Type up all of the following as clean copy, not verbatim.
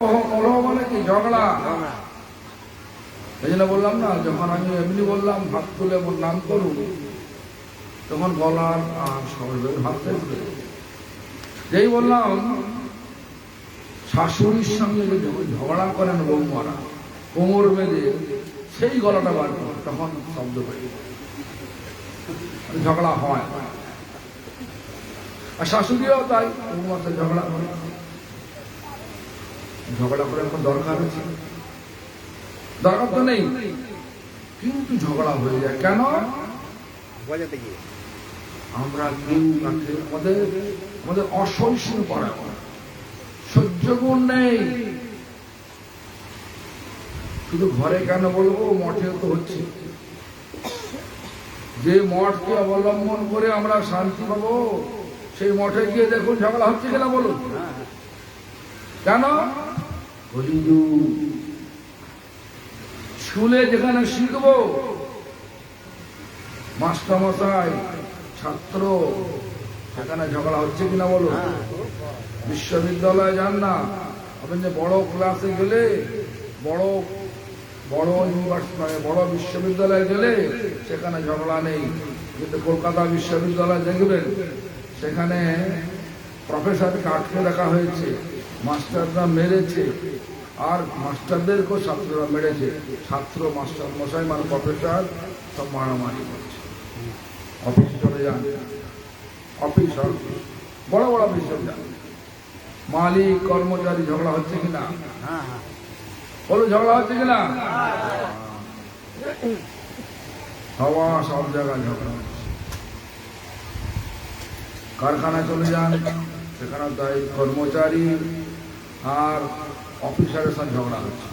কলহ মানে কি ঝগড়া। এই জন্য বললাম না, যখন আমি এমনি বললাম হাত তুলে নাম করুন, তখন গলার আর সর্বের হাতে যেই বললাম শাশুড়ির সঙ্গে যদি ঝগড়া করেন বৌমারা কোমর বেঁধে, সেই গলাটা বার করে তখন শব্দ করে ঝগড়া হয়। আর শাশুড়িও তাই বৌমার সাথে ঝগড়া করে। ঝগড়া করে এখন দরকার আছে? দরকার তো নেই, কিন্তু ঝগড়া হয়ে যায় কেন? আমরা কেউ আমাদের অসহিষ্ণু করা, সহ্য গুণ নেই। শুধু ঘরে কেন বলবো, মঠেও তো হচ্ছে। যে মঠকে অবলম্বন করে আমরা শান্তি পাবো, সেই মঠে গিয়ে দেখুন ঝগড়া হচ্ছে কিনা বলুন। কেন? স্কুলে যেখানে শিখবো, মাস্টারমশাই ছাত্র, সেখানে ঝগড়া হচ্ছে কিনা বলুন। বিশ্ববিদ্যালয়ে যান না, আপনি যে বড় ক্লাসে গেলে, বড় ইউনিভার্সিটি বড় বিশ্ববিদ্যালয়ে গেলে সেখানে ঝগড়া নেই। কিন্তু কলকাতা বিশ্ববিদ্যালয় দেখবেন, সেখানে প্রফেসরকে আটকে রাখা হয়েছে, মাস্টাররা মেরেছে, আর মাস্টারদেরকেও ছাত্ররা মেরেছে। ছাত্র মাস্টার মশাই মানে প্রফেসর সব মারামারি করছে। অফিস চলে যান, অফিস বড় বড় বিশ্ববিদ্যালয়, মালিক কর্মচারী ঝগড়া হচ্ছে কিনা বলো, ঝগড়া হচ্ছে কিনা? সব জায়গায় ঝগড়া হচ্ছে। কারখানায় চলে যান, সেখানে তাই কর্মচারী আর অফিসারের সাথে ঝগড়া হচ্ছে।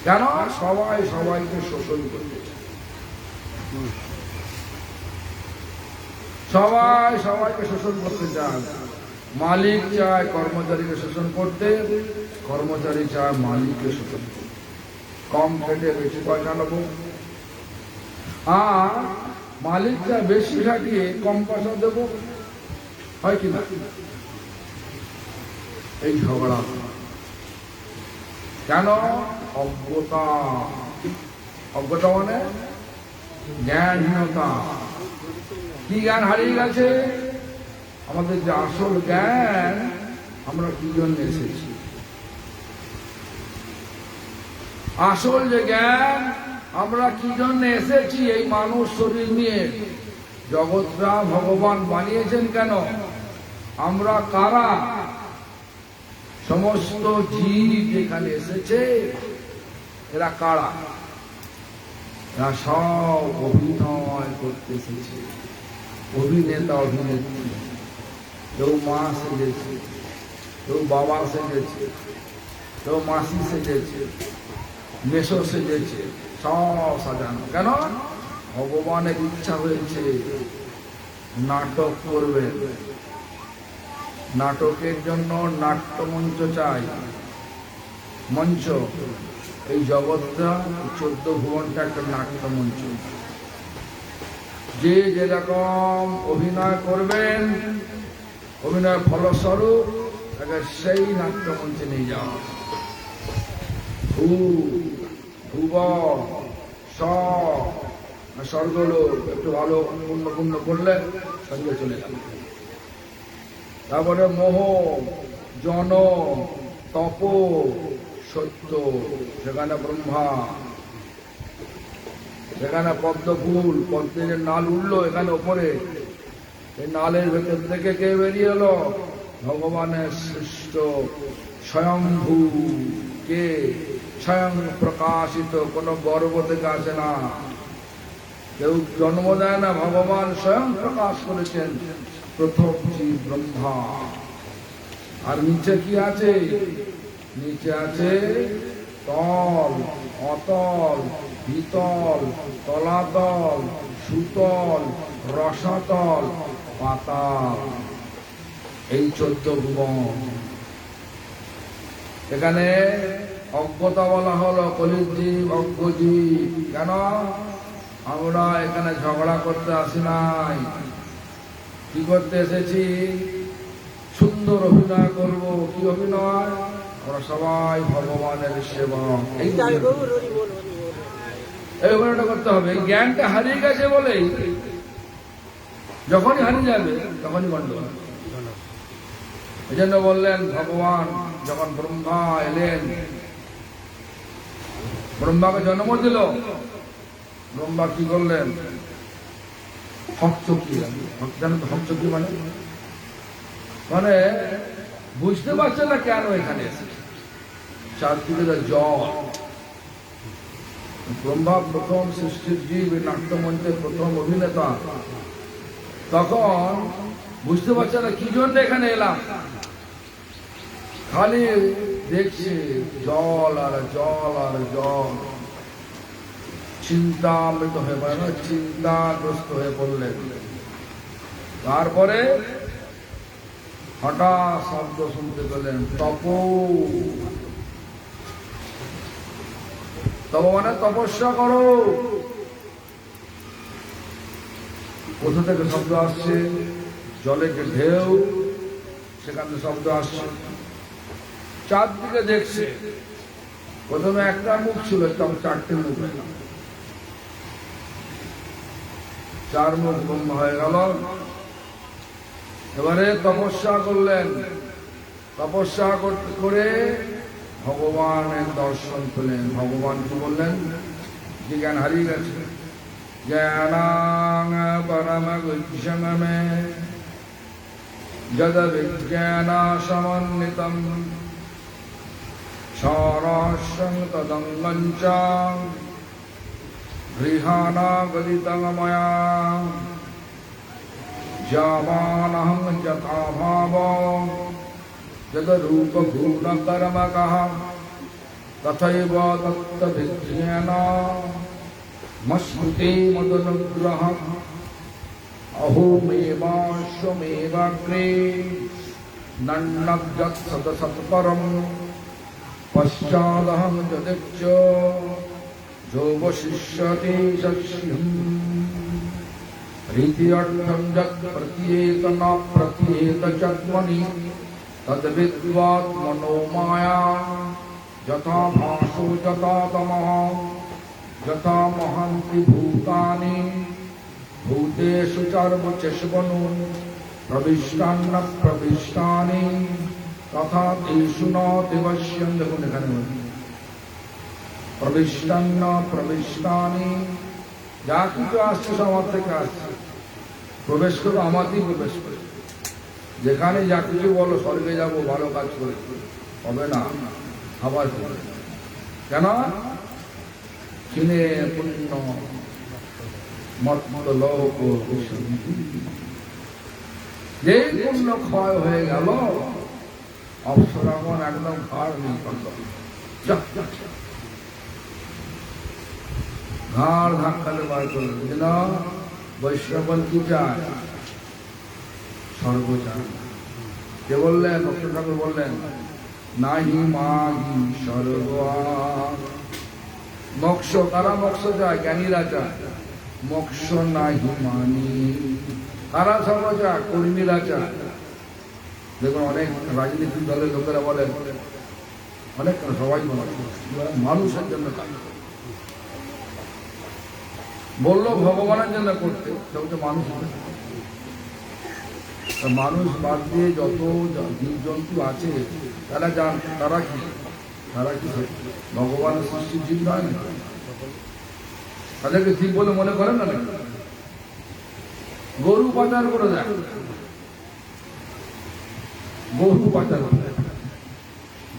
কেন? সবাই সবাইকে শোষণ করতেছে, সবাই সবাইকে শোষণ করতে চায়। মালিক চায় কর্মচারীকে শোষণ করতে, কর্মচারী চায় মালিককে শোষণ করতে। কম খেটে বেশি পয়সা নেবো, আর মালিক চায় বেশি খাটিয়ে কম পয়সা দেবো, হয় কিনা? এই ঝগড়া কেন? অজ্ঞতা। অজ্ঞতা মানে জ্ঞানহীনতা। কি জ্ঞান হারিয়ে গেছে? আমাদের যে আসল জ্ঞান, আমরা কি জন্য এসেছি, আসল যে জ্ঞান, আমরা কি জন্য এসেছি, এই মানুষ শরীর নিয়ে জগৎটা ভগবান বানিয়েছেন কেন, আমরা কারা, সমস্ত জীব যেখানে এসেছে এরা কারা? এরা সব অভিনয় করতে এসেছে, অভিনেতা অভিনেত্রী। কেউ মা সেজেছে, কেউ বাবা সেজেছে, কেউ মাসি সেজেছে, মেসো সেজেছে, সব সাজানো। কেন? ভগবানের ইচ্ছা হয়েছে নাটক করবে। নাটকের জন্য নাট্যমঞ্চ চাই, মঞ্চ। এই জগৎটা 14 ভুবনটা একটা নাট্যমঞ্চ। যে যেরকম অভিনয় করবেন, অভিনয়ের ফলস্বরূপ তাকে সেই নাট্যমঞ্চে নিয়ে যাওয়া। ভুব স্বর্গলোক একটু ভালো পূর্ণ করলে স্বর্গে চলে গেল। তারপরে মোহ, জন, তপ, সত্য, সেখানে ব্রহ্মা, সেখানে পদ্মফুল, পদ্মের নাল উঠলো এখানে ওপরে, এই নালের ভেতর থেকে কে বেরিয়ে এলো? ভগবানের সৃষ্ট স্বয়ংভূ। কে? স্বয়ং প্রকাশিত, কোনো গর্ব থেকে আসে না, কেউ জন্ম দেয় না, ভগবান স্বয়ং প্রকাশ করেছেন। প্রথম জীব ব্রহ্মা। আর নিচে কি আছে? নিচে আছে তল, অতল, ভিতল, তলাতল, সুতল, রসাতল, পাতাল। এই 14 ভুবন। এখানে অজ্ঞতা বলা হলো, কলির জীব, অজ্ঞ জীব। কেন? আমরা এখানে ঝগড়া করতে আসি নাই, কি করতে এসেছি? সুন্দর অভিনয় করব। কি অভিনয়? আমরা আমরা সবাই ভগবানের সেবা। এই উপায়টা করতে হবে। এই জ্ঞানটা হারিয়ে গেছে বলেই যখনই হারিয়ে যাবে তখনই গন্ডগোল। এই জন্য বললেন ভগবান যখন ব্রহ্মা এলেন, ব্রহ্মাকে জন্ম দিল, ব্রহ্মা কি করলেন? হকচকি। জানেন তো হকচকি মানে? মানে বুঝতে পারছে না কেন এখানে এসেছে, চারদিকে জল। ব্রহ্মা প্রথম সৃষ্টির জীব, নাট্যমঞ্চের প্রথম অভিনেতা, তখন বুঝতে পারছে না কি জন্য এখানে এলাম। খালি দেখছে জল আর জল আর জল। চিন্তামৃত হয়ে পড়ে না, চিন্তাগ্রস্ত হয়ে পড়লেন। তারপরে হঠাৎ শব্দ শুনতে পেলেন, তপ। তপ মানে তপস্যা করো। কোথা থেকে শব্দ আসছে? জলে যে ঢেউ, সেখান থেকে শব্দ আসছে। চারদিকে দেখছে। প্রথমে একটা মুখ ছিল, তখন চারটে মুখ হয়ে গেল, চার মুখ ব্রহ্ম হয়ে গেল। এবারে তপস্যা করলেন। তপস্যা করে ভগবানের দর্শন পেলেন। ভগবান কি বললেন? যে জ্ঞান হারিয়ে গেছে। জ্ঞানাং পরম গুহ্যং মে যদ বিজ্ঞান সমন্বিতম সারাংশং তদঙ্গং চ গৃহাণা গদিতং ময়া যাবানহং যথা ভাবং যদ রূপ গুণ কর্মকঃ তথৈব তত্ত্ববিজ্ঞান মস্মৃতি মদনুগ্রহঃ অহোমেবাশ্বমেবাগ্রে নন্নব্জৎ সদসৎপরম পশ্চাদহং যদিচ্চ যোগশিষ্যতে সস্যম রীতি অর্থম যৎ প্রতীয়েত ন প্রতীয়েত চত্মনি তদ্বিদ্বাৎ মনোমায়া যথা ভাসো যথা তমঃ যথা মহান্তি ভূতানি ভূতেষু চার্বচেষ্বনু প্রবিষ্টান্ন প্রবিষ্টানি তথা তেষু ন দিবস্যং। দেখুন এখানে প্রবিষ্টান্ন প্রবিষ্টানি, যা কিছু আসছে সব আমার থেকে আসছে। প্রবেশ করবো আমাতেই প্রবেশ করে। যেখানে যা কিছু বলো স্বর্গে যাবো ভালো কাজ করে, হবে না। আবার কেন? কিনে পুণ্য মত লোক, যেই পুণ্য ক্ষয় হয়ে গেল, অপসরামন একদম ঘাড় নেই করল, ঘাড় ধাক্কাতে বার করল। না, বৈষ্ণবন কি চায়? স্বর্গ চায়। কে বললেন? ভক্ত ঠাকুর বললেন, নাহি মাহি স্বর্গ। মোক্ষ, কারা মোক্ষ চায়? জ্ঞানীরা চায়। মোক্ষ নাহি মানি, কারা স্বর্গ চায়? কর্মীরা চায়। দেখুন অনেক রাজনীতিক দলের লোকেরা বলেন, অনেক সবাই বলে মানুষের জন্য কাজ বললো, ভগবানের জন্য করতে, সেটা মানুষ। মানুষ বাদ দিয়ে যত জীবজন্তু আছে তারা জান, তারা কি ভগবানের সৃষ্টির জীব নয় না? তাদেরকে ঠিক বলে মনে করেন না? গরু পাচার করে দেয়, গরু পাচার করে।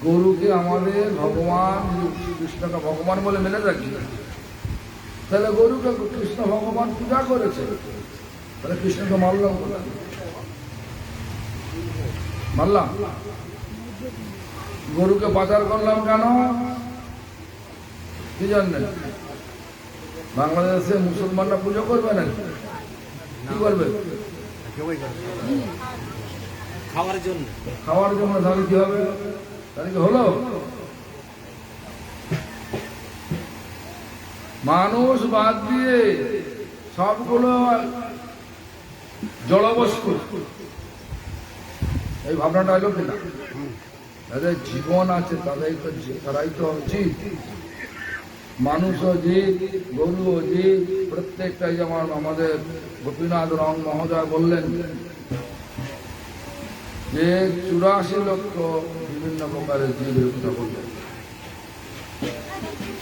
গরুকে আমাদের ভগবান কৃষ্ণকে ভগবান বলে মেনে রাখি, তাহলে গরুকে কৃষ্ণ ভগবান পূজা করেছে, তাহলে কৃষ্ণকে মারলাম, মারলাম। গরুকে পাচার করলাম কেন? কি জন্য? বাংলাদেশে মুসলমানরা পুজো করবে না? কি করবে? খাওয়ার জন্য। খাওয়ার জন্য। তাহলে কি হবে? তাহলে কি হলো? মানুষ বাদ দিয়ে সবগুলো জড়বস্তু, এই ভাবনাটা এলো কিনা? যাদের জীবন আছে তারাই তো উচিত। মানুষও জীব, গরুও জীব, প্রত্যেকটাই। যেমন আমাদের গোপীনাথ রং মহোদয় বললেন যে 84 লক্ষ বিভিন্ন প্রকারের জীবের কথা বললেন।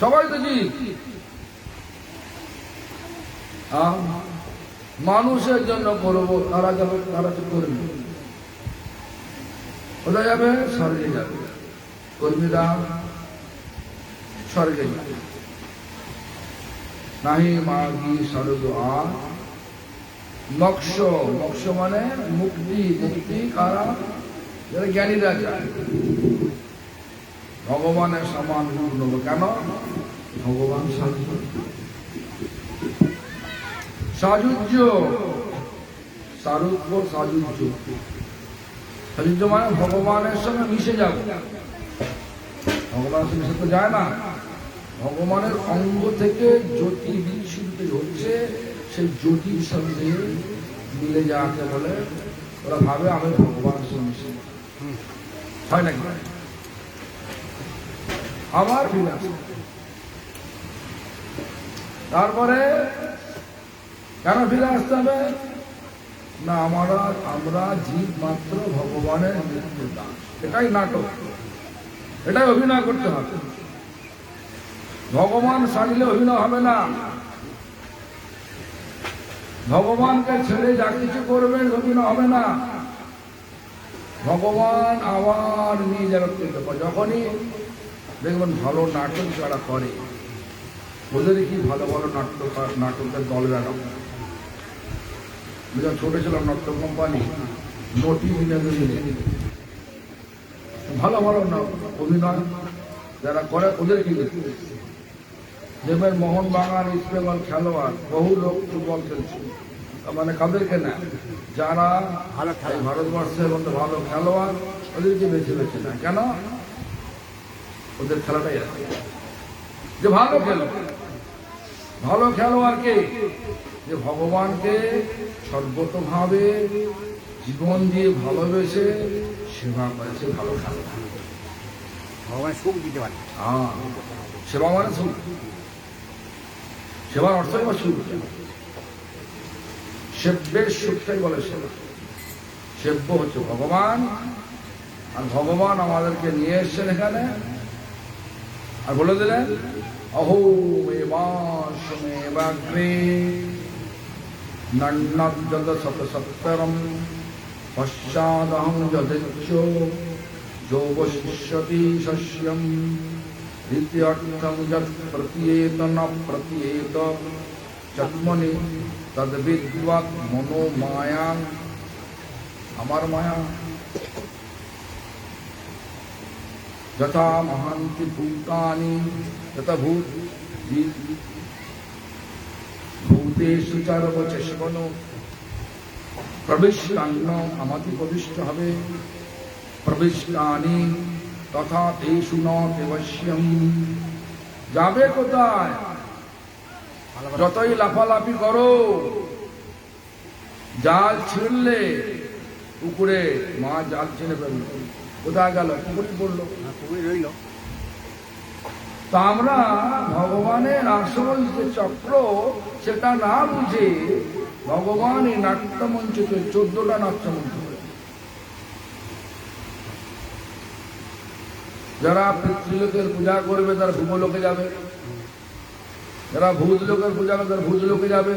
সবাই তো জীব। মানুষের জন্য করবো, তারা যাবে, তারা তো করবে। কোথায় যাবে? স্বর্গে যাবে। কর্মীরা স্বর্গে যাবে। নাহি মাগি স্বর্গ মোক্ষ। মোক্ষ মানে মুক্তি। মুক্তি কারা? যারা জ্ঞানীরা যায়। ভগবানের সমান রূপ নেব। কেন? ভগবান সাজুজ্য। সাজুজ্য সারুজ্য সাজুজ্য। সাজুজ্য মানে ভগবানের সঙ্গে মিশে যাব। ভগবানের সঙ্গে মিশে তো যায় না। ভগবানের অঙ্গ থেকে জ্যোতি বিচ্ছুরিত হচ্ছে, সেই জ্যোতির সঙ্গে মিলে যাকে বলে, ওরা ভাবে আমি ভগবানের সঙ্গে মিশে। হয় নাকি? আবার ফিরে আসে। তারপরে কেন ফিরে আসতে হবে না? আমরা জীব মাত্র ভগবানের মৃত্যু দাস। এটাই নাটক, এটাই অভিনয় করতে হবে। ভগবান সাজলে অভিনয় হবে না। ভগবানকে ছেড়ে যা কিছু করবেন অভিনয় হবে না। ভগবান আবার নিয়ে যাবে। যখনই দেখবেন ভালো নাটক যারা করে, ওদের কি ভালো ভালো নাটকের দল বেড়াবো। যখন ছোট ছিলাম, নাট্য কোম্পানি নটি ভালো ভালো অভিনয় যারা করে, ওদের কি দেখবেন মোহনবাগান, ইস্ট বেঙ্গল খেলোয়াড় বহু লোক ফুটবল খেলছে। মানে কাদেরকে না? যারা ভারতবর্ষের মধ্যে ভালো খেলোয়াড়, ওদেরকে বেছে বেছে না। কেন? ওদের খেলাটাই আছে যে ভালো খেলো। ভালো খেলোয়াড়কে যে ভগবানকে সর্বতভাবে জীবন দিয়ে ভালোবেসে সেবা করে, সে ভালো খেলোয়াড়। ভগবান সুখ দিতে পারে। সেবা মানে সুখ। সেবার অর্থই বা সুখ। সেব্যের সুখটাই বলে সেবা। সেব্য হচ্ছে ভগবান, আর ভগবান আমাদেরকে নিয়ে এসছেন এখানে, আর বলে দিলেন অহো এবাগ্রে নন্নদ্যদ শতসত্তরম পশ্চাদহং যদেচ্ছ যোবশিষ্যতি শস্যম দ্বিতীয়র্থম যৎ প্রতীয়েত ন প্রতীয়েত চত্মনি তদ্বিদ্বাৎ মনো মায়া। আমার মায়া যথা মহান্তি ভূতানি যথা ভূতেষু চরবচস্বন প্রবিষ্টান্ন। আমাকে প্রবিষ্ট হবে। প্রবিষ্টানি তথা তেষু ন দেবস্যম। যাবে কোথায়? যতই লাফালাফি করো, জাল ছিঁড়লে পুকুরে মা জাল ছিঁড়ে ফেলল, কোথায় গেল? পুকুরে পড়লো, পুকুরে রইল। তা আমরা ভগবানের আসল যে চক্র সেটা না বুঝে ভগবান এই নাট্যমঞ্চকে 14টা নাট্যমঞ্চ। যারা পিতৃলোকের পূজা করবে তারা ভূমলোকে যাবে, যারা ভূত লোকের পূজা করবে তারা ভূত লোকে যাবে।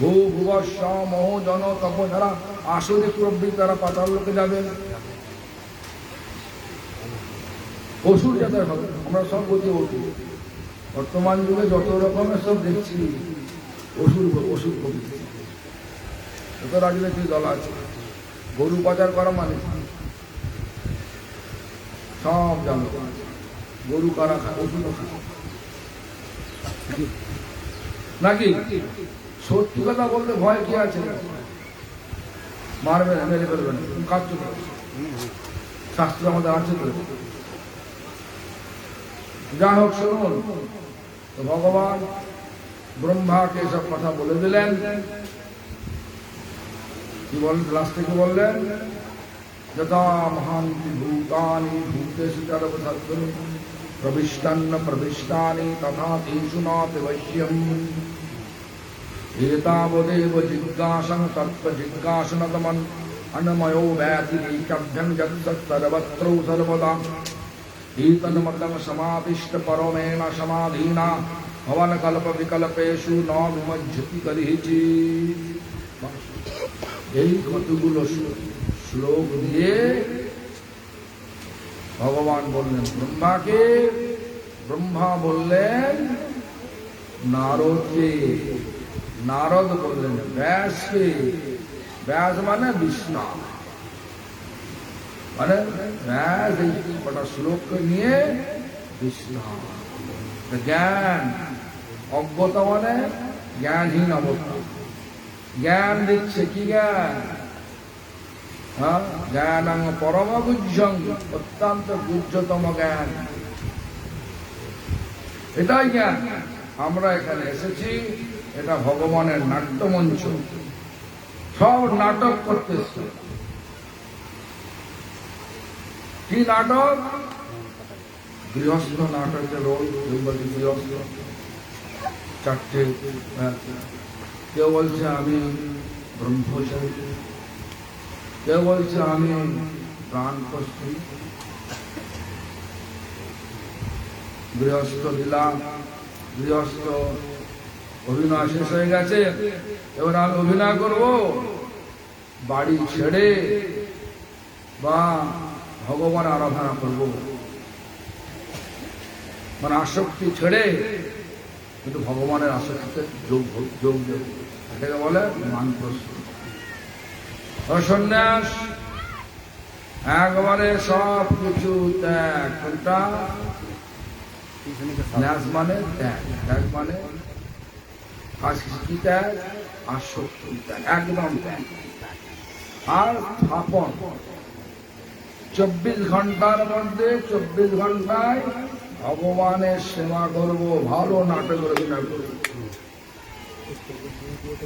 ভূ ভুবস্ব মোহ জন তপ, যারা আসরিক প্রবৃত্তি তারা পাতাল লোকে যাবে। অসুর যাতে হবে, আমরা সব বলছি অসুর। বর্তমান যুগে যত রকমের সব দেখছি অসুর অসুর প্রবৃত্তি। যত রাজনৈতিক দল আছে, গরু পাচার করা মানে সব জানো গরু কারা খায়, ওষুধ নাকি? সত্যি কথা বলতে ভয় কি আছে? মারবে না, মেরে ফেলবে না, কাজ চলে। শাস্ত্র আমাদের আছে তো। যাই হোক, শুনুন, তো ভগবান ব্রহ্মাকে এসব কথা বলে দিলেন। কি বলেন লাস্টে? কি বললেন? যথা মহান্তি ভূতানি ভূতেষু চরবধর্মনি প্রবিষ্টান্ন প্রবিষ্টানি তথা তেষু নাপি বশ্যম एतावदेव जिज्ञासं तत्त्व जिज्ञासनतमन् अन्नमयो व्यतिरेकभ्यं यत्सर्वत्र सर्वदा एतन्मतं समादिष्ट परमेण समाधीना भवनकल्प विकल्पेषु न विमज्जति कलिचित्। এই কতগুলো শ্লোক দিয়ে ভগবান বললেন ব্রহ্মাকে, ব্রহ্মা বললেন নারদকে, নারদ বললেন ব্যাসকে, ব্যাস মানে বিষ্ণু, মানে ব্যাস এই কটা শ্লোককে নিয়ে বিষ্ণু জ্ঞান, অজ্ঞতা মানে জ্ঞানহীন অবস্থা, জ্ঞান দিচ্ছে। কি জ্ঞান? হ্যাঁ, জ্ঞানং পরম গুহ্যং, অত্যন্ত গুহ্যতম জ্ঞান, এটাই জ্ঞান। আমরা এখানে এসেছি, এটা ভগবানের নাট্যমঞ্চ, সব নাটক করতেছে। কি নাটক? গৃহস্থ নাটকের রোল। গৃহস্থ চারটে, কেউ বলছে আমি ব্রহ্মচারী, কেউ বলছে আমি প্রাণপক্ষী, গৃহস্থ দিলাম, গৃহস্থ অভিনয় শেষ হয়ে গেছে, এবার আমি অভিনয় করব বাড়ি ছেড়ে বা ভগবান আরাধনা করব, মানে আসক্তি ছেড়ে কিন্তু ভগবানের আসক্তিতে যোগ দেব, এটাকে বলে মানপ্রস্থ। সন্ন্যাস একবারে সব কিছু ত্যাগ। কোনটা? ন্যাস মানে ত্যাগ, ত্যাগ মানে কি ত্যাগ? আসক্তি ত্যাগ, একদম ত্যাগ। আর স্থাপন 24 ঘন্টার মধ্যে 24 ঘন্টায় ভগবানের সেবা করব, ভালো নাটক অভিনয় করব,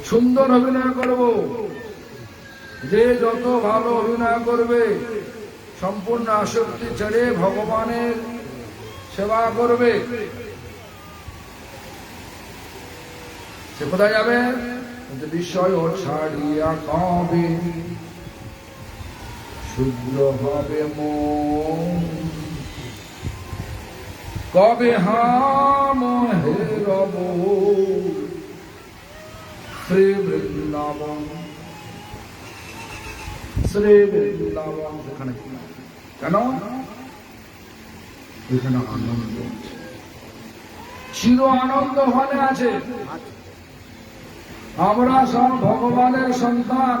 সুন্দর অভিনয় করব। যে যত ভালো অভিনয় করবে, সম্পূর্ণ আসক্তি ছেড়ে ভগবানের সেবা করবে, সে কোথায় যাবে? বিষয় ছাড়িয়া কবে শুদ্ধ হবে মন, কবে হাম হেরব শ্রী বৃন্দাবন, শ্রী বৃন্দাবন। সেখানে কেন? এখানে আনন্দ আছে, চির আনন্দ ওখানে আছে। আমরা সব ভগবানের সন্তান,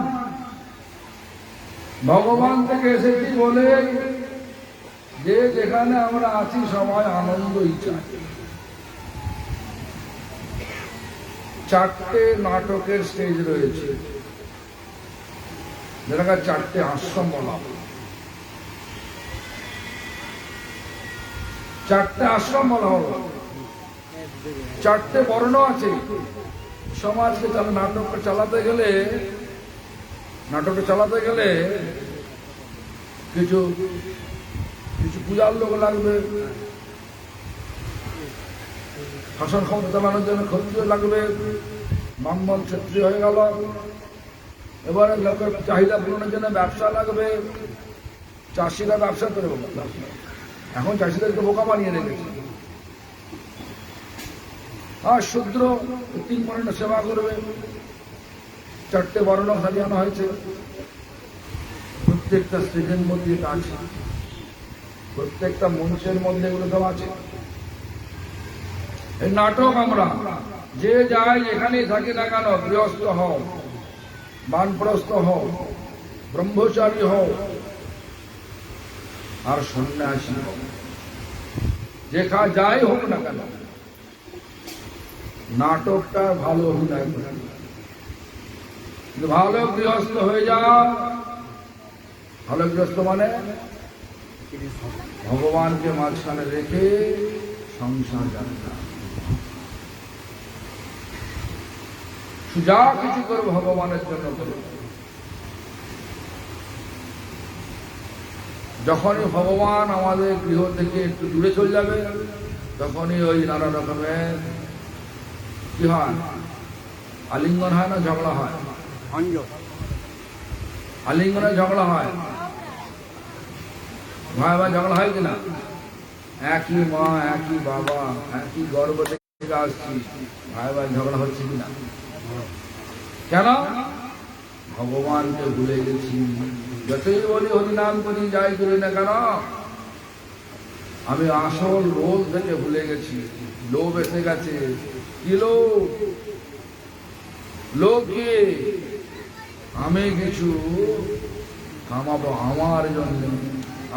ভগবান থেকে এসেছি বলে যে যেখানে আমরা আছি সবাই আনন্দই চাই। 4টে নাটকের স্টেজ রয়েছে, যেটাকে 4টে আশ্রম বলা হয়। 4টে আশ্রম বলা হলো, 4টে বর্ণ আছে। সমাজকে নাটকটা চালাতে গেলে কিছু কিছু পূজার লোক লাগবে, শাসন ক্ষমতা চালানোর জন্য ক্ষত্রিয় লাগবে, ব্রাহ্মণ ক্ষত্রিয় হয়ে গেল। এবারে লোকের চাহিদা পূরণের জন্য ব্যবসা লাগবে, চাষিরা ব্যবসা করে। এখন চাষিদেরকে বোকা বানিয়ে রেখেছে। আর শূদ্র 3 বর্ণ সেবা করবে, 4টে বর্ণ সাজানো হয়েছে। প্রত্যেকটা স্টেজের মধ্যে এটা আছে, প্রত্যেকটা মঞ্চের মধ্যে এগুলো সব আছে। এই নাটক আমরা যে যাই যেখানেই থাকি না কেন, গৃহস্থ হও, বানপ্রস্থ হও, ব্রহ্মচারী হও আর সন্ন্যাসী হও, যেখা যাই হোক না কেন, নাটকটা ভালো অভিনয় করে ভালো গৃহস্থ হয়ে যাও। ভালো গৃহস্থ মানে ভগবানকে মাঝখানে রেখে সংসার যাত্রা, যা কিছু করো ভগবানের জন্য করো। যখনই ভগবান আমাদের গৃহ থেকে একটু দূরে চলে যাবে, তখনই ওই নানা রকমের কি হয়, আলিঙ্গন হয় না ঝগড়া হয়? অঞ্জল আলিঙ্গনে ঝগড়া হয়, ভাই ভাই ঝগড়া হয় কিনা? একই মা, একই বাবা, একই গর্ভ থেকে আসছি, ভাই ভাই ঝগড়া হচ্ছে কিনা? কেন? ভগবানকে ভুলে গেছি। যতই বলি হরিনাম করি, যাই করি না কেন, আমি আসল লোভ থেকে ভুলে গেছি। লোভ এসে গেছে। কি লোভ? লোভ কি? আমি কিছু কামাবো আমার জন্য।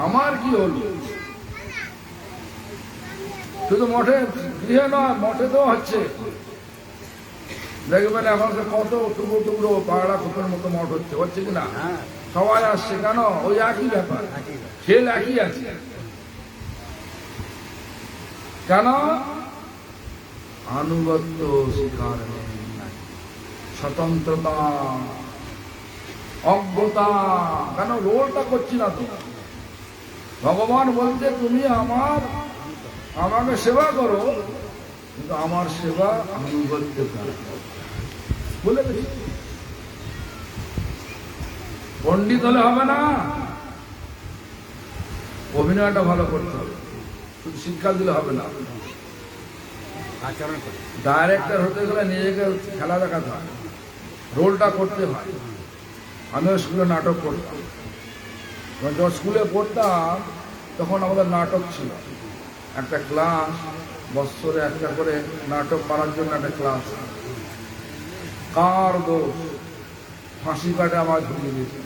আমার কি হলো? শুধু মঠে, গৃহে নয়, মঠে তো হচ্ছে। দেখবেন এখন কত টুকরো টুকরো পাড়া কুকুরের মতো মঠ হচ্ছে, হচ্ছে কিনা? হ্যাঁ সবাই আসছে কেন? ওই একই ব্যাপার, আছে। খেল একই আছে। কেন? আনুগত্য স্বীকার নেই, স্বতন্ত্রতা, অজ্ঞতা। কেন? রোলটা করছি না তো। ভগবান বলতে তুমি আমাকে সেবা করো, কিন্তু আমার সেবা আনুগত্য করো, বলে গেছি। পণ্ডিত হলে হবে না, অভিনয়টা ভালো করতে হবে। শুধু শিক্ষা দিলে হবে না। আচরণ করে ডাইরেক্টর হতে গেলে নিজেকে খেলা দেখাতে হয়, রোলটা করতে হয়। আমিও স্কুলে নাটক করতাম। যখন স্কুলে পড়তাম তখন আমাদের নাটক ছিল, একটা ক্লাস, বৎসরে একটা করে নাটক করার জন্য একটা ক্লাস। কার দোষ? ফাঁসি কাটে আমার ঝুলিয়ে দিয়েছে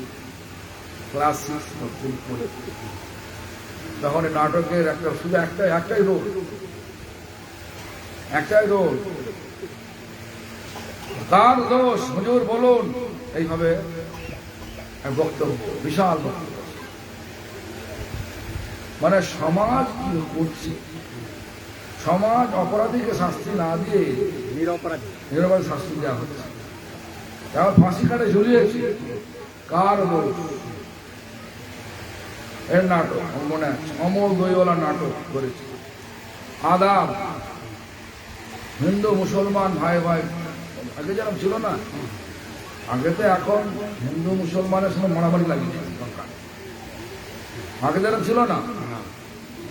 ক্লাস 6 পড়ে। তখন এই নাটকের একটা শুধু একটাই রোল, একটাই রোল। কার দোষ হুজুর বলুন, এইভাবে এক বক্তব্য, বিশাল বক্তব্য। মানে সমাজ কি করছে? সমাজ অপরাধীকে শাস্তি না দিয়ে নিরপরাধী নিরপরাধ শাস্তি দেওয়া হচ্ছে। তারপর ফাঁসি কাটে ঝুলিয়েছে, কার দোষ? এর নাটক আমার মনে আছে, অমল দইওয়ালা নাটক করেছে। আদাব, হিন্দু মুসলমান ভাই ভাই আগে যেরকম ছিল না, আগে তো এখন হিন্দু মুসলমানের সঙ্গে মারামারি লাগিয়ে দরকার, আগে যেরকম ছিল না।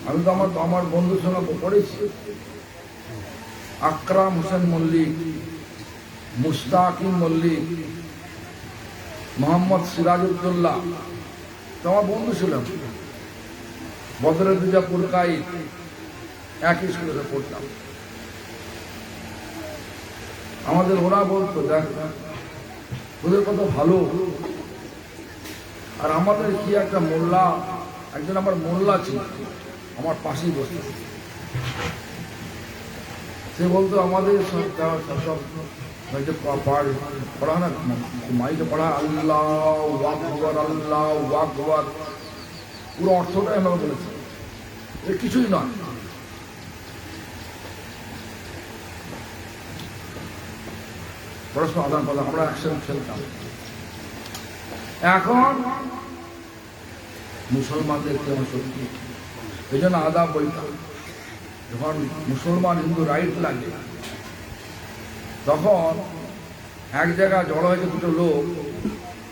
আমি তো আমার বন্ধুর সঙ্গে পড়েছি, আকরাম হোসেন মল্লিক, মুস্তাকিম মল্লিক, মোহাম্মদ সিরাজউদ্দৌলা, তো আমার বন্ধু ছিলাম। বদরুদ্দোজা পুরকাই, একই স্কুলে পড়তাম। আমাদের ওরা বলতো, দেখ ওদের কত ভালো। আর আমাদের কি একটা মোল্লা, একজন আমার মোল্লা ছিল, আমার পাশেই বসত। সে বলতো আমাদের সব পড়া না, মাইকে পড়া, আল্লাহ আকবার, আল্লাহ আকবার, পুরো অর্থটাই আমরা বলেছি, এর কিছুই নয়। পড়াশোনা আদান প্রদান, আমরা একসাথে খেলতাম। এখন মুসলমানদের কেমন সত্যি, এই জন্য আদাব বইতাম। যখন মুসলমান হিন্দু রাইট লাগে, তখন এক জায়গায় জড়ো হয়েছে দুটো লোক,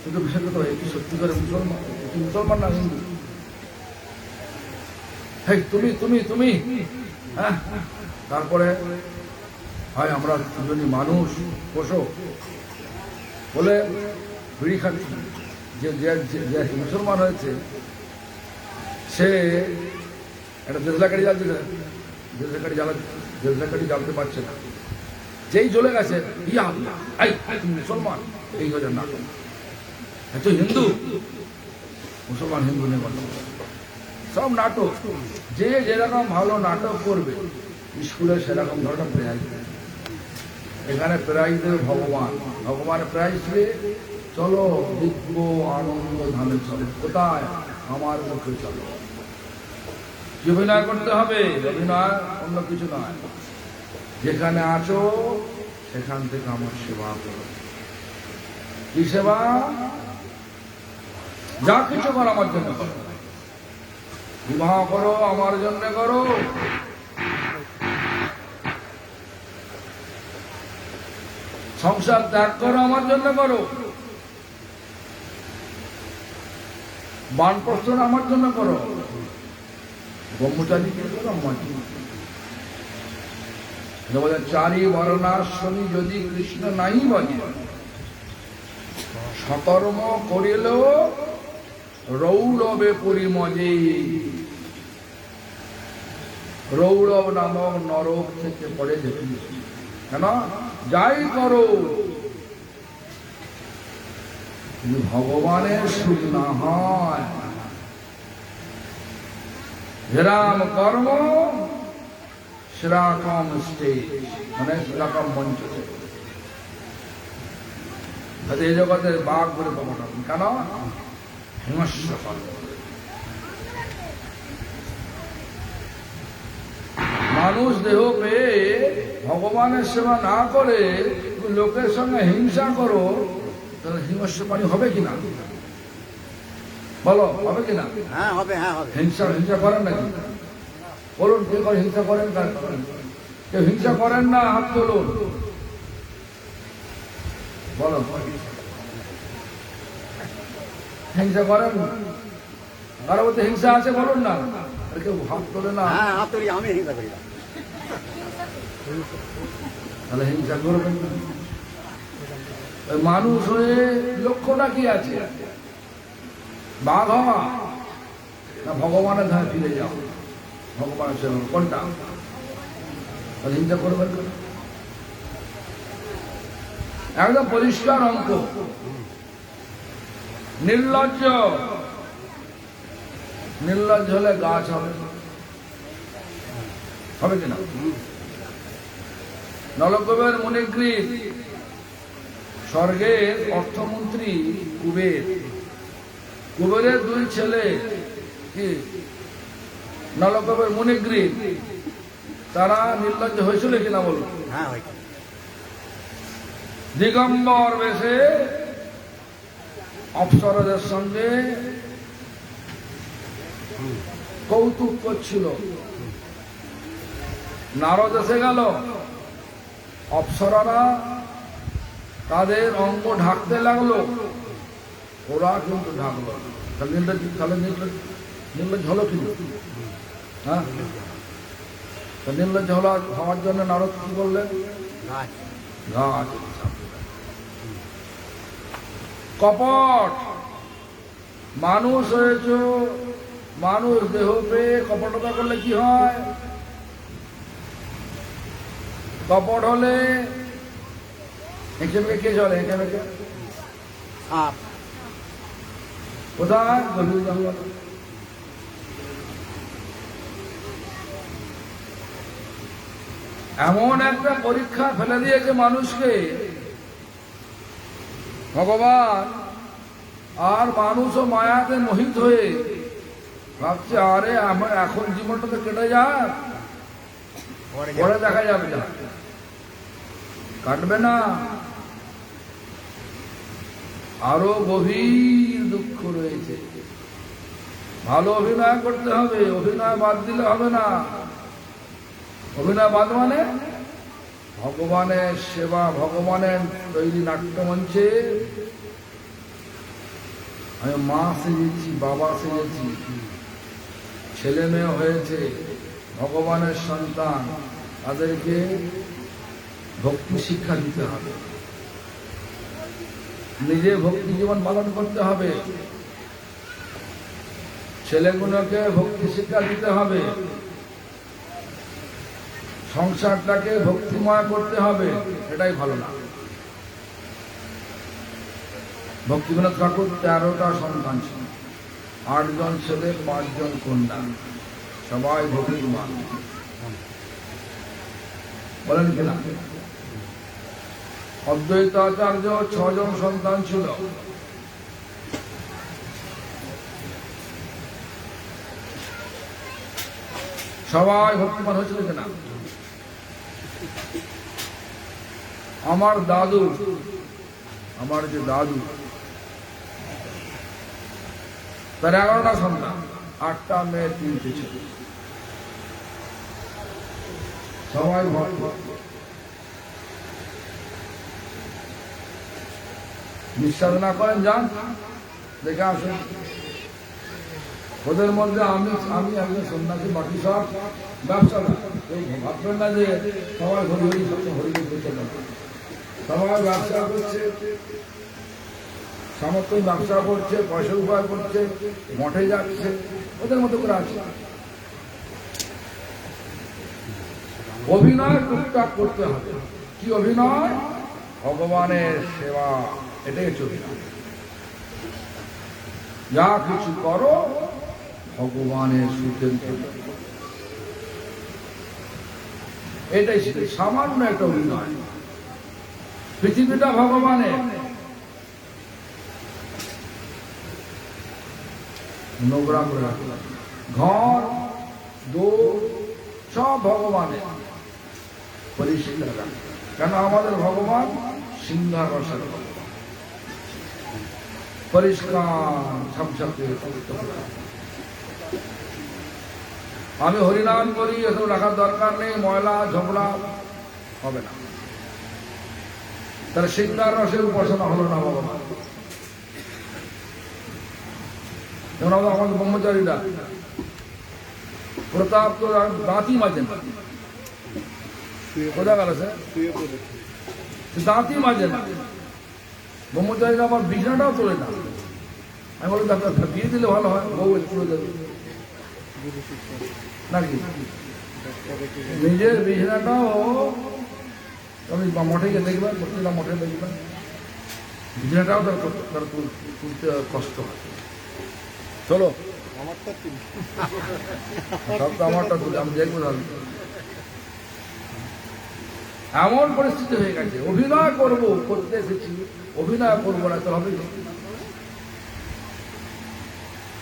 শুধু বিষয় তো একটি সত্যি করে মুসলমান, একটি মুসলমান না হিন্দু। হ্যাঁ তুমি তুমি তুমি, হ্যাঁ, তারপরে হয় আমরা দুজনই মানুষ, বসো বলে বিড়ি খাচ্ছি। যে মুসলমান হয়েছে সে একটা দেশলাকারি জ্বালছে, দেশলাকারি জ্বালতে পারছে না। যেই জ্বলে গেছে, ইয়া তুমি মুসলমান, এই হয়ে না, এত হিন্দু, মুসলমান হিন্দু নেই, সব নাটক। যে যেরকম ভালো নাটক করবে, স্কুলে সেরকম ধরনের প্রাইজ দেবে। এখানে প্রাইজ দেবে ভগবান, ভগবানের প্রাইজ দিয়ে চলো দিব্য আনন্দ ধামে চলো। কোথায়? আমার মুখে চলো। কি অভিনয় করতে হবে? অভিনয় অন্য কিছু নয়। যেখানে আছো সেখান থেকে আমার সেবা করো। কি সেবা? যা কিছু কর আমার জন্য করো। বিবাহ করো আমার জন্য করো, সংসার ত্যাগ করো আমার জন্য করো, বানপ্রস্থান আমার জন্য করো, ব্রহ্মচারী কি করো আমার জন্য। বলে চারি বর্ণাশ্রমী যদি কৃষ্ণ নাই বলে, সকর্ম করিলেও রৌরবে পরিমজে। রৌরব নামক নরক থেকে পড়ে যেতে কেন, যাই করো যদি ভগবানের সুখ না হয়, হেরাম কর্ম সেরকম স্টেজ, মানে সেরকম মঞ্চ। এই জগতের বাঘ করে পাবো কেন, হিংস্র কর্ম। মানুষ দেহ পেয়ে ভগবানের সেবা না করে লোকের সঙ্গে হিংসা করো, তাহলে হিংস্র প্রাণী হবে কিনা বলো, হবে কিনা? হ্যাঁ হবে, হ্যাঁ হবে। হিংসা হিংসা করেন নাকি বলুন, কে করে হিংসা করেন? কেউ হিংসা করেন না, হাত তুলুন বলো। হিংসা করেন? কারো মধ্যে হিংসা আছে বলুন না, আর কেউ হাত তোলে না। হ্যাঁ হাত তুলি, আমি হিংসা করি না। তাহলে হিংসা করবেন না। ওই মানুষ হয়ে লক্ষ্যটা কি আছে? বাঘ হওয়া না ভগবানের ধারে ফিরে যাও, ভগবানের সেবা, কোনটা? তাহলে হিংসা করবেন না। একদম পরিষ্কার অঙ্ক। নির্লজ্জ, নির্লজ্জ হলে গাছ হবে, হবে কিনা? নলকুবের মুনিগ্রীব, স্বর্গের অর্থমন্ত্রী কুবের, কুবেরের দুই ছেলে কি নলকুবের মুনিগ্রীব, তারা নির্লজ্জ হয়েছিল কিনা বলুন? হ্যাঁ হয়েছে। দিগম্বর বেশে অপ্সরদের সঙ্গে কৌতুক করছিল। নারদ এসে গেল, অপ্সরারা তাদের অঙ্গ ঢাকতে লাগলো, ওরা কিন্তু ঢাকলো। তাহলে নির্লজ্জ হলো কিন্তু, হ্যাঁ নির্লজ্জ হওয়ার জন্য নারদ কি বললেন? গাছ। কপট, মানুষ হয়েছ, মানুষ দেহ পেয়ে কপটতা করলে কি হয়? কপট হলে এঁকে মেকে কে চলে? এঁকে মেকে সাপ কোথায়? গভীর জঙ্গল। এমন একটা পরীক্ষা ফেলে দিয়েছে মানুষকে ভগবান, আর মানুষও মায়াতে মোহিত হয়ে ভাবছে আরে আমার এখন জীবনটা তো কেটে যায়, পরে দেখা যাবে, না কাটবে না, আরো গভীর দুঃখ রয়েছে। ভালো অভিনয় করতে হবে, অভিনয় বাদ দিলে হবে না। অভিনয় বাদ মানে ভগবানের সেবা, ভগবানের তৈরি নাট্যমঞ্চে আমি মা সেজেছি, বাবা সেজেছি, ছেলে মেয়ে হয়েছে, ভগবানের সন্তান, তাদেরকে ভক্তি শিক্ষা দিতে হবে, নিজে ভক্তি জীবন পালন করতে হবে, ছেলেগুলোকে ভক্তি শিক্ষা দিতে হবে, সংসারটাকে ভক্তিময় করতে হবে। এটাই ভালো না। ভক্তিবিনোদ ঠাকুর 13টা সন্তান ছিল, 8 জন ছেলে, 5 জন কন্যা, সবাই ভক্তিমান। বলেন কিনা? অদ্বৈত আচার্য 6 জন সন্তান ছিল, সবাই ভক্তিমান হয়েছিল কিনা? আমার দাদু, আমার যে দাদু, তার 11টা সন্তান, 8টা মেয়ে 3টে ছেলে, সবাই ভক্ত। বিশ্বাস না করেন যান দেখে আসুন। ওদের মধ্যে আমি একজন সন্ন্যাসী, বাকি সব ব্যবসা। ভাববেন না যে সবাই হরি হরি হরি করছে না, সবাই ব্যবসা করছে, সামর্থ্য ব্যবসা করছে, পয়সা উপায় করছে, মঠে যাচ্ছে, ওদের মতো করে আছে। অভিনয় টুকটাক করতে হবে। কি অভিনয়? ভগবানের সেবা, এটাই চলবে। যা কিছু করো ভগবানের সুখের জন্য, এটাই সামান্য একটা অভিনয়। পৃথিবীটা ভগবানের, নোংরা করে রাখলাম, ঘর দৌড় সব ভগবানের, পরিষ্কার রাখলাম। কেন? আমাদের ভগবান সিংহাসনের ভগবান, পরিষ্কার ঝকঝকে। আমি হরিনাম করি, এসব রাখার দরকার নেই, ময়লা ঝগড়া হবে না। তাহলে সিংহার রসের উপাসনা হলো না ভগবান। যেমন আমাদের ব্রহ্মচারীরা প্রতাপ তো দাঁতই মাজেন, কোথা গেল স্যার? দাঁতই মাজে না। ব্রহ্মচারীরা আমার বিছানাটাও তোলে না। আমি বলি ডাক্তার বিয়ে দিলে ভালো হয়, বউ তুলে দেবে নাকি? নিজের বিছানাটাও আমি মঠে গিয়ে দেখবেন, প্রতিটা মঠে দেখবেন বিছানাটাও তার তুলতে কষ্ট হয়। চলো সব তো আমারটা তুলে আমি দেখবো। এমন পরিস্থিতি হয়ে গেছে, অভিনয় করবো, করতে এসেছি, অভিনয় করবো না তো হবে?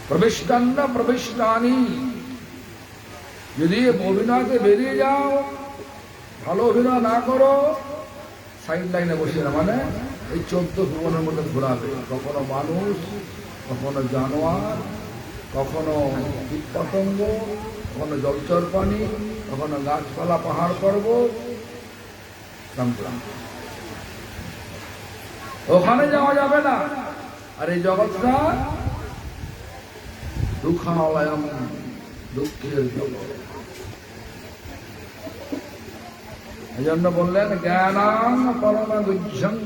প্রবিষ্টান্ন প্রবিষ্টানি, যদি অভিনয়কে বেরিয়ে যাও, ভালো অভিনয় না করো, সাইড লাইনে বসে না, মানে এই 14 ভুবনের মধ্যে ঘোরাবে। কখনো মানুষ, কখনো জানোয়ার, কখনো কীটপতঙ্গ, কখনো জলচর প্রাণী, কখনো গাছপালা, পাহাড় পর্বত, ওখানে যাওয়া যাবে না। আর এই জগৎটা দুঃখালয়ম, দুঃখের জগৎ। এই জন্য বললেন জ্ঞানাং পরমগুহ্যং,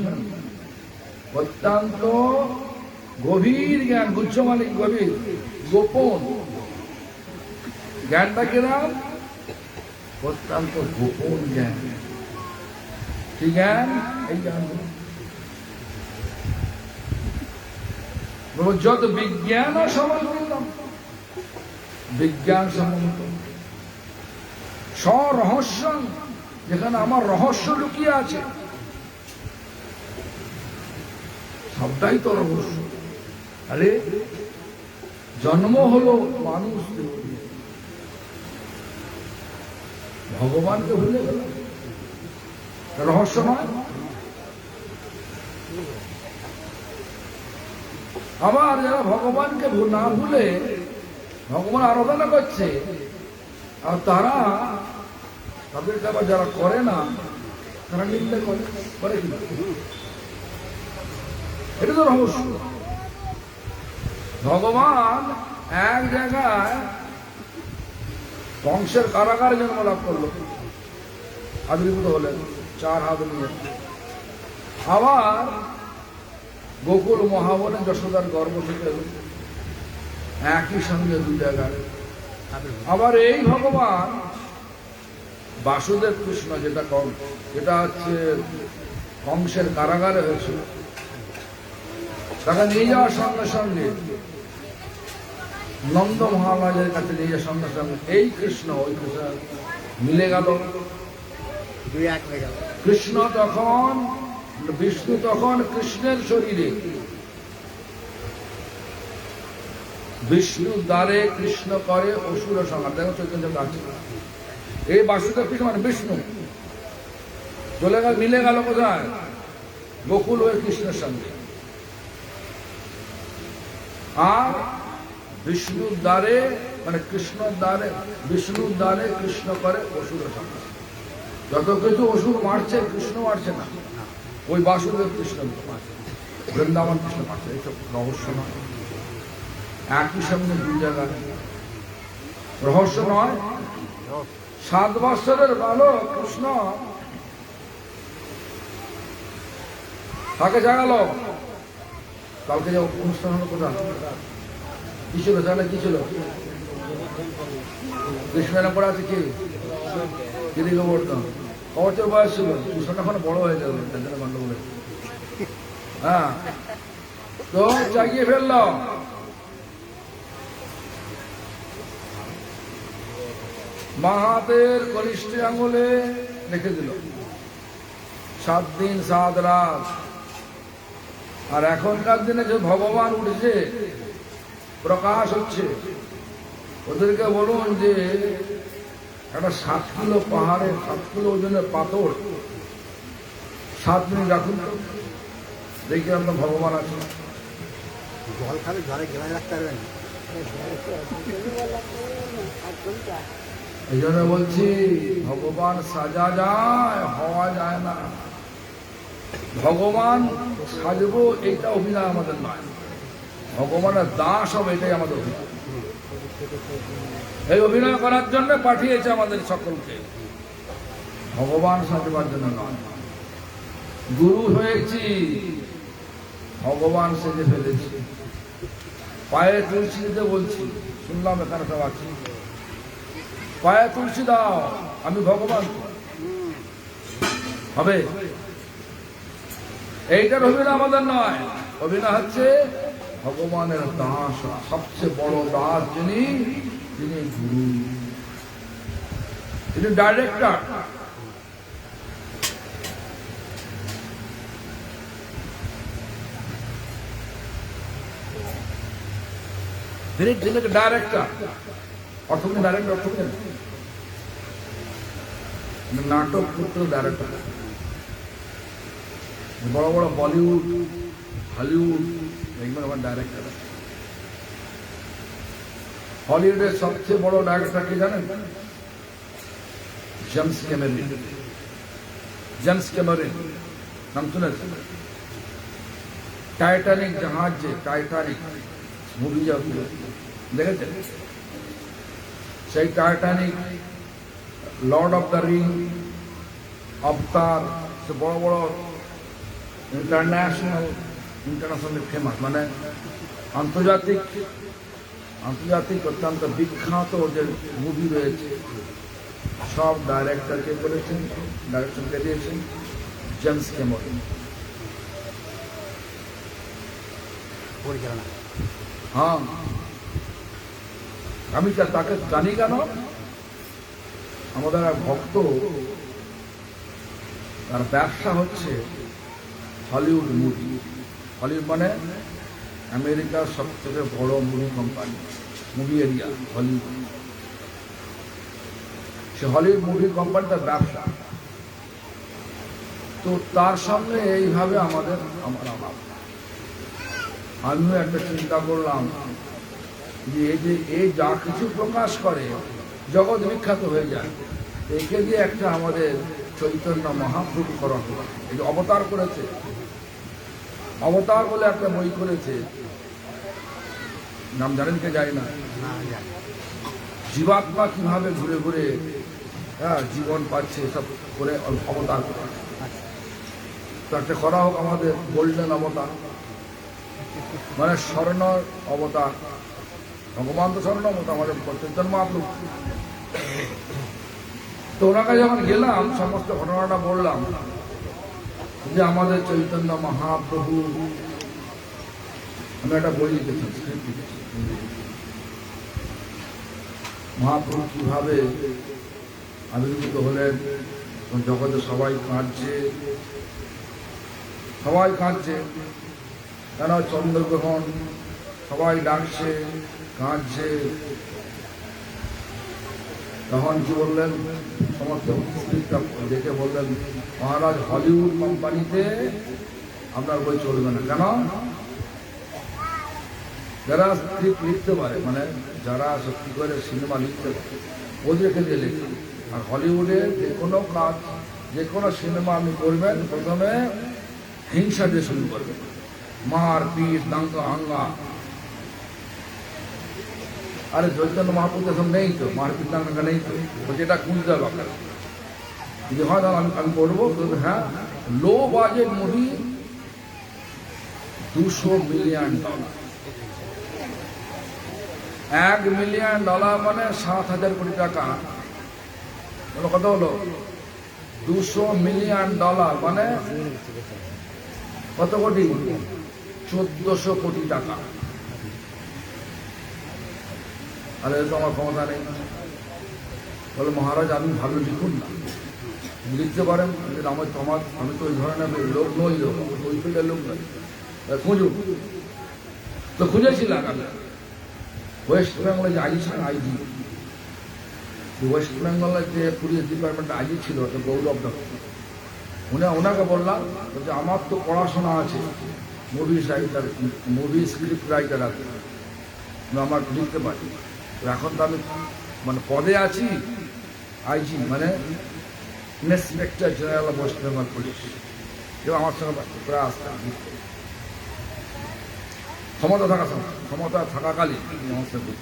অত্যন্ত গভীর জ্ঞান। গুচ্ছ মানে গভীর, গোপন জ্ঞানটা কিরাম? অত্যন্ত গোপন জ্ঞান। কি জ্ঞান? এই জ্ঞান যত বিজ্ঞান সমন্বিত, বিজ্ঞান সমন্বিত স্বরহস্য, যেখানে আমার রহস্য লুকিয়ে আছে, সবটাই তো রহস্য। আরে জন্ম হলো মানুষ, ভগবানকে ভুলে গেল, রহস্য নয়? আবার যারা ভগবানকে না ভুলে ভগবান আরাধনা করছে, আর তাদেরকে আবার যারা করে না, তারা নিন্দা করে কি? এটা তো রহস্য। ভগবান এক জায়গায় কংসের কারাগারে জন্ম লাভ করলো, আবির্ভূত হলেন 4 হাত নিয়ে। আবার গোকুল মহাবনে যশোদার গর্ভ থেকে একই সঙ্গে 2 জায়গায়। আবার এই ভগবান বাসুদেব কৃষ্ণ, যেটা হচ্ছে কংসের কারাগারে হয়েছিল, তাকে নিয়ে যাওয়ার সঙ্গে সঙ্গে নন্দ মহারাজের কাছে নিয়ে যাওয়ার সঙ্গে সঙ্গে এই কৃষ্ণ ওই কৃষ্ণ মিলে গেল, কৃষ্ণ তখন, বিষ্ণু তখন কৃষ্ণের শরীরে, বিষ্ণু দ্বারে কৃষ্ণ করে অসুর সংহার। দেখো চৈতন্য আছে, এই বাসুদেব কৃষ্ণ মানে বিষ্ণু চলে গেল, মিলে গেল কোথায়? গোকুল হয়ে কৃষ্ণের সঙ্গে। আর বিষ্ণুর দ্বারে মানে কৃষ্ণর দ্বারে, বিষ্ণুর দ্বারে কৃষ্ণ করে অসুরের সংহার। যত কিছু অসুর মারছে কৃষ্ণ মারছে না, ওই বাসুদেব কৃষ্ণ মারছে, বৃন্দাবন কৃষ্ণ মারছে। এইসব রহস্য নয়, একই সামনে দুই জায়গায় রহস্য নয়। 7 বৎসরের বালক কৃষ্ণ তাকে জাগালো। কালকে যে অনুষ্ঠান হলো কোথায় কি ছিল, জানে কি ছিল? কৃষ্ণের পড়া আছে কি দিদি গোবর্ধন, কবচের বয়স ছিল, কৃষ্ণ এখন বড় হয়ে যাবে গন্ডগোলে। হ্যাঁ, তো জাগিয়ে ফেলল। বাঁ হাতের কনিষ্ঠ আঙুলে রেখে দিল। 7 দিন 7 রাত। আর এখনকার দিনে যে ভগবান উঠেছে, প্রকাশ হচ্ছে, ওদেরকে বলুন যে একটা 7 কিলো পাহাড়ে 7 কিলো ওজনের পাথর 7 মিনিট রাখুন তো, দেখি আমরা ভগবান আছে। জল খাবে, জলে গেলা রাখতে পারবেন। এই জন্য বলছি ভগবান সাজা যায়, হওয়া যায় না। ভগবান সাজবো এইটা অভিনয় আমাদের নয়, ভগবানের দাস হবে এটাই আমাদের অভিনয়। এই অভিনয় করার জন্য পাঠিয়েছে আমাদের সকলকে, ভগবান সাজবার জন্য নয়। গুরু হয়েছি, ভগবান সেজে ফেলেছি। পায়ে তুলসী দিতে বলছি, শুনলাম এখানে সব আছে, পায়ে তুলসী দাও, আমি ভগবান হবে। এইটার অভিনয় আমাদের নয়, অভিনয় হচ্ছে ভগবানের দাস। সবচেয়ে বড় দাস যিনি, তিনি গুরু, তিনি ডাইরেক্টর। তিনি ডাইরেক্টর। অর্থনীতি ডাইরেক্টর, অর্থনীতি নাটক পুত্র ডাইরেক্টর। বড় বড় বলিউড, হলিউড এগুলো আমার ডাইরেক্টর। হলিউডের সবচেয়ে বড় ডাইরেক্টর কি জানেন? James Cameron. জেমস ক্যামেরন নাম শুনেছেন? টাইটানিক জাহাজ, যে টাইটানিক মুভি যা দেখেছেন, সেই Titanic, Lord of the ring, অবতার, সে বড় বড় ইন্টারন্যাশনাল ফেমাস, মানে আন্তর্জাতিক অত্যন্ত বিখ্যাত যে মুভি রয়েছে, সব ডাইরেক্টরকে করেছেন, ডাইরেকশনকে দিয়েছেন জেমস ক্যামেরন। পরিচালনা। হ্যাঁ, আমি তাকে জানি কেন? আমাদের এক ভক্ত, তার ব্যবসা হচ্ছে হলিউড মুভি। হলিউড মানে আমেরিকার সবথেকে বড় movie company, movie area Hollywood. সে হলিউড মুভি কোম্পানি তার ব্যবসা। তো তার সামনে এইভাবে আমার আমিও একটা চিন্তা করলাম যে এই যা কিছু প্রকাশ করে জগৎ বিখ্যাত হয়ে যায়, একে দিয়ে একটা আমাদের চৈতন্য মহাপ্রভু করা হলো। এই যে অবতার করেছে, অবতার বলে একটা বই করেছে, নাম জানেন কে? যাই না। জীবাত্মা কিভাবে ঘুরে ঘুরে জীবন পাচ্ছে, সব করে অবতার করে। তো একটা করা হোক আমাদের গোল্ডেন অবতার, মানে স্বর্ণ অবতার। ভগবান তো স্বর্ণ অবতার, আমাদের চৈতন্য মহাপ্রভু। তো ওনাকে যখন গেলাম, সমস্ত ঘটনাটা বললাম যে আমাদের চৈতন্য মহাপ্রভু, আমি একটা বই লিখেছি, মহাপ্রভু কিভাবে আবির্ভূত হলেন, জগতে সবাই কাঁদছে, সবাই কাঁদছে, কেন? চন্দ্রগ্রহণ, সবাই ডাকছে, কাঁদছে। তখন কি বললেন? সমস্ত উপস্থিতটা দেখে বললেন, মহারাজ, হলিউড কোম্পানিতে আপনার বই চলবে না। কেন? যারা স্ক্রিপ্ট লিখতে পারে, মানে যারা সত্যি করে সিনেমা লিখতে পারে, ওদেরকে দিয়ে লিখতে। আর হলিউডে যে কোনো কাজ, যে কোনো সিনেমা আপনি করবেন, প্রথমে হিংসা দিয়ে শুরু করবেন, মারপিট, দাঙ্গা হাঙ্গা। আরে চৈতন্য মহাপুর এখন নেই তো, মারপিট দাঙ্গা নেই তো, বলছে এটা খুঁজতে হবে আপনার। যদি হয় তাহলে আমি করবো। হ্যাঁ, low budget movie $200 million. $1 million মানে 7,000 কোটি টাকা। কত হলো? $200 মিলিয়ন মানে কত কোটি? 1400 কোটি টাকা। আরে তো আমার ক্ষমতা নেই। বলে মহারাজ আপনি ভালো লিখুন না, লিখতে পারেন। আমি তো ওই ধরনের লোক নই, ওই ফিল্ডের লোক নই, খুঁজুন। তো খুঁজেছিলাম আমি ওয়েস্ট বেঙ্গলে যে আইজি ছিলেন, আইজি ওয়েস্ট বেঙ্গলের যে পুলিশ ডিপার্টমেন্ট আইজি ছিল, গৌরব দত্ত, ওনাকে বললাম যে আমার তো পড়াশোনা আছে, মুভি স্ক্রিপ্ট রাইটার আছে, আমার লিখতে পারি। তো এখন তো আমি মানে পদে আছি, আইজি মানে inspector general of West Bengal police, এবং আমার সঙ্গে প্রায় আসতে ক্ষমতা থাকাকালীন আমার সঙ্গে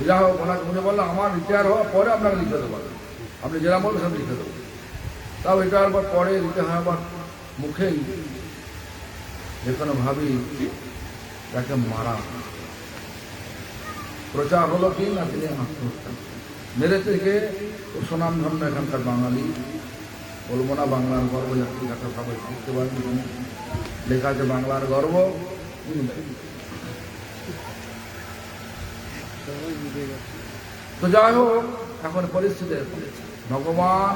যা হোক। ওনাকে মনে বললাম আমার রিটায়ার হওয়ার পরে আপনাকে লিখে দেবো, আপনি যেরকম বলবেন সব লিখে দেবো। তাও রিটায়ার হওয়ার পরে, রিটায়ার হওয়ার মুখেই যেখানে ভাবি তাকে মারা, প্রচার হলো কি না তিনি আত্মহত্যা মেরে থেকে। সুনাম ধন্য এখানকার বাঙালি, বলবো না বাংলার গর্ব, যাকে সবাই বুঝতে পারবি, লেখা আছে বাংলার গর্ব। তো যাই হোক, এখন পরিস্থিতি ভগবান,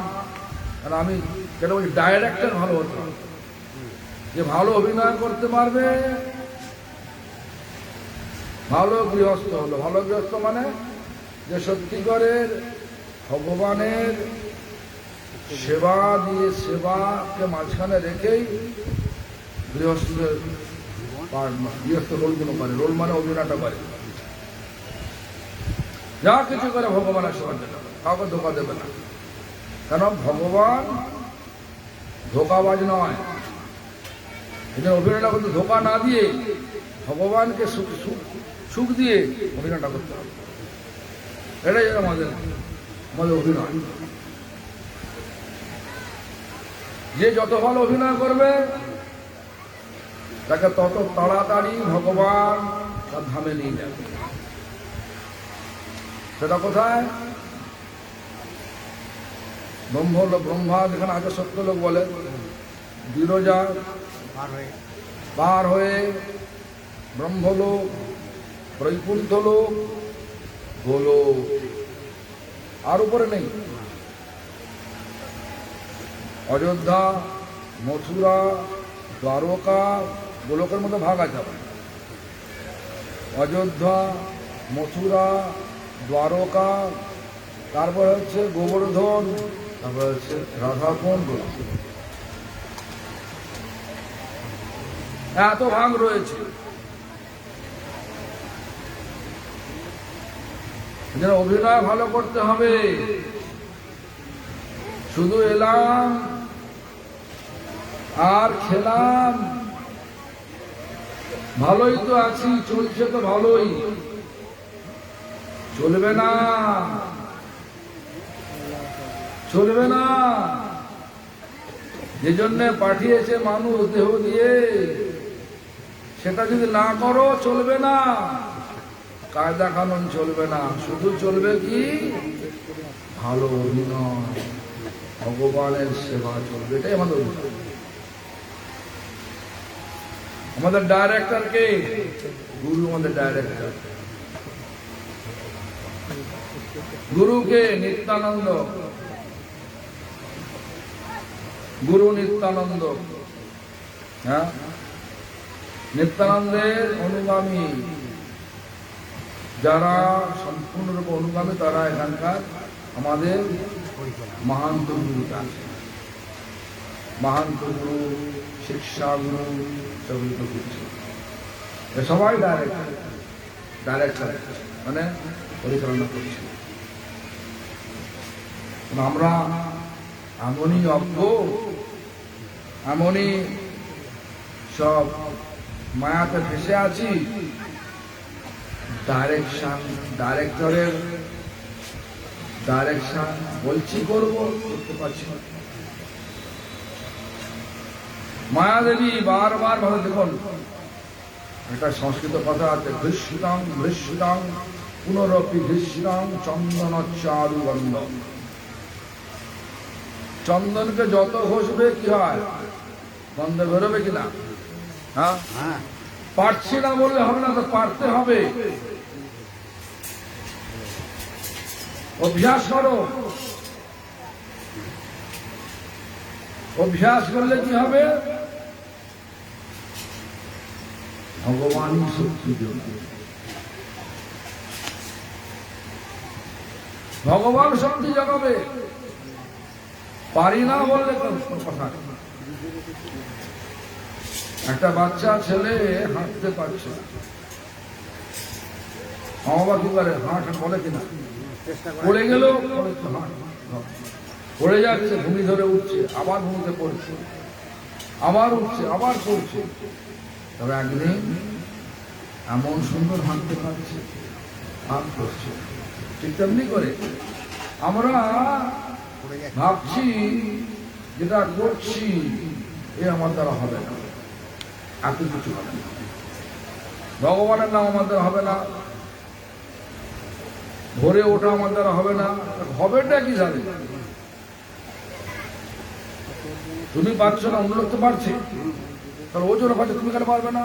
আর আমি কেন বলছি ডাইরেক্টর ভালো হতে হবে, যে ভালো অভিনয় করতে পারবে। ভালো গৃহস্থ হলো, ভালো গৃহস্থ মানে যে সত্যিকারের ভগবানের সেবা দিয়ে, সেবাকে মাঝখানে রেখেই গৃহস্থের গৃহস্থ রোলগুলো করে। রোল মানে অভিনয়টা করে, যা কিছু করে ভগবানের সেবার জন্য, কাউকে ধোকা দেবে না। কেন ভগবান ধোকাবাজ নয়। এখানে অভিনয়টা করতে ধোকা না দিয়ে ভগবানকে সুখ দিয়ে অভিনয়টা করতে হবে। এটাই আমাদের অভিনয়। যে যত ভালো অভিনয় করবে তাকে তত তাড়াতাড়ি ভগবান তার ধামে নিয়ে যাবে। সেটা কোথায়? ব্রহ্মা যেখানে আগে সত্য লোক বলে, বিরজা পার হয়ে ব্রহ্মলোক, বৈকুণ্ঠ লোক, গোলোক, আর উপরে নেই। অযোধ্যা, মথুরা, দ্বারকা, গোলকের মধ্যে ভাগ আছে। অযোধ্যা, মথুরা, দ্বারকা, তারপর হচ্ছে গোবর্ধন, তারপর হচ্ছে রাধাকুণ্ড। এত ভাগ রয়েছে। অভিনয় ভালো করতে হবে। শুধু এলাম আর খেলাম, ভালোই তো আছি, চলছে তো ভালোই, চলবে না, চলবে না। যে জন্য পাঠিয়েছে মানুষ দেহ দিয়ে, সেটা যদি না করো চলবে না। কায়দা কানুন চলবে না, শুধু চলবে কি ভালো অভিনয়, ভগবানের সেবা চলবে। এটাই আমাদের অভিনয়। আমাদের ডাইরেক্টর কে? গুরু আমাদের ডাইরেক্টর। গুরুকে নিত্যানন্দ, গুরু নিত্যানন্দ। হ্যাঁ, নিত্যানন্দের অনুগামী যারা সম্পূর্ণরূপে অনুগামী, তারা এখানকার আমাদের মহান্ত গুরুটা আছে। মহান্ত গুরু, শিক্ষা গুরু, সেগুলো তো কিছু সবাই ডাইরেক্টর মানে পরিচালনা করছে। আমরা এমনই অজ্ঞ, এমনই সব মায়াতে ফেসে আছি, ডাইরেক্টরের ডাইরেকশন বলছি করবো, করতে পারছি না। মায়াদেবী বারবার ভাবে, দেখুন একটা সংস্কৃত কথা আছে, ঘৃষ্ণং পুনরপি ঘৃষ্ণং চন্দন চারু গন্ধ। চন্দনকে যত ঘষবে কি হয়, গন্ধ বেরোবে কিনা? হ্যাঁ, পারছি না বললে হবে না, তো পারতে হবে। অভ্যাস করো, অভ্যাস করলে কি হবে? ভগবানই শক্তি দেবে, ভগবান শক্তি জাগাবে। পারি না বললে কথা। একটা বাচ্চা ছেলে হাঁটতে পারছে না, বাবা কি করে, হাঁট বলে কিনা, পড়ে গেল, পড়ে যাচ্ছে, ভূমি ধরে উঠছে, আবার ভূমিতে পড়ছে, আবার উঠছে, আবার পড়ছে। তবে একদিন এমন সুন্দর হাঁটতে পারছে, আর করছে। ঠিক তেমনি করে আমরা ভাবছি যেটা করছি এ আমার দ্বারা হবে না, এত কিছু হবে না, ভগবানের নাম আমার দ্বারা হবে না, ভোরে ওঠা আমার দ্বারা হবে না। হবেটা কি জানে? তুমি পারছো না, অন্য লোক তো পারছে, তাহলে ও জন্য পারছে, তুমি কেন পারবে না?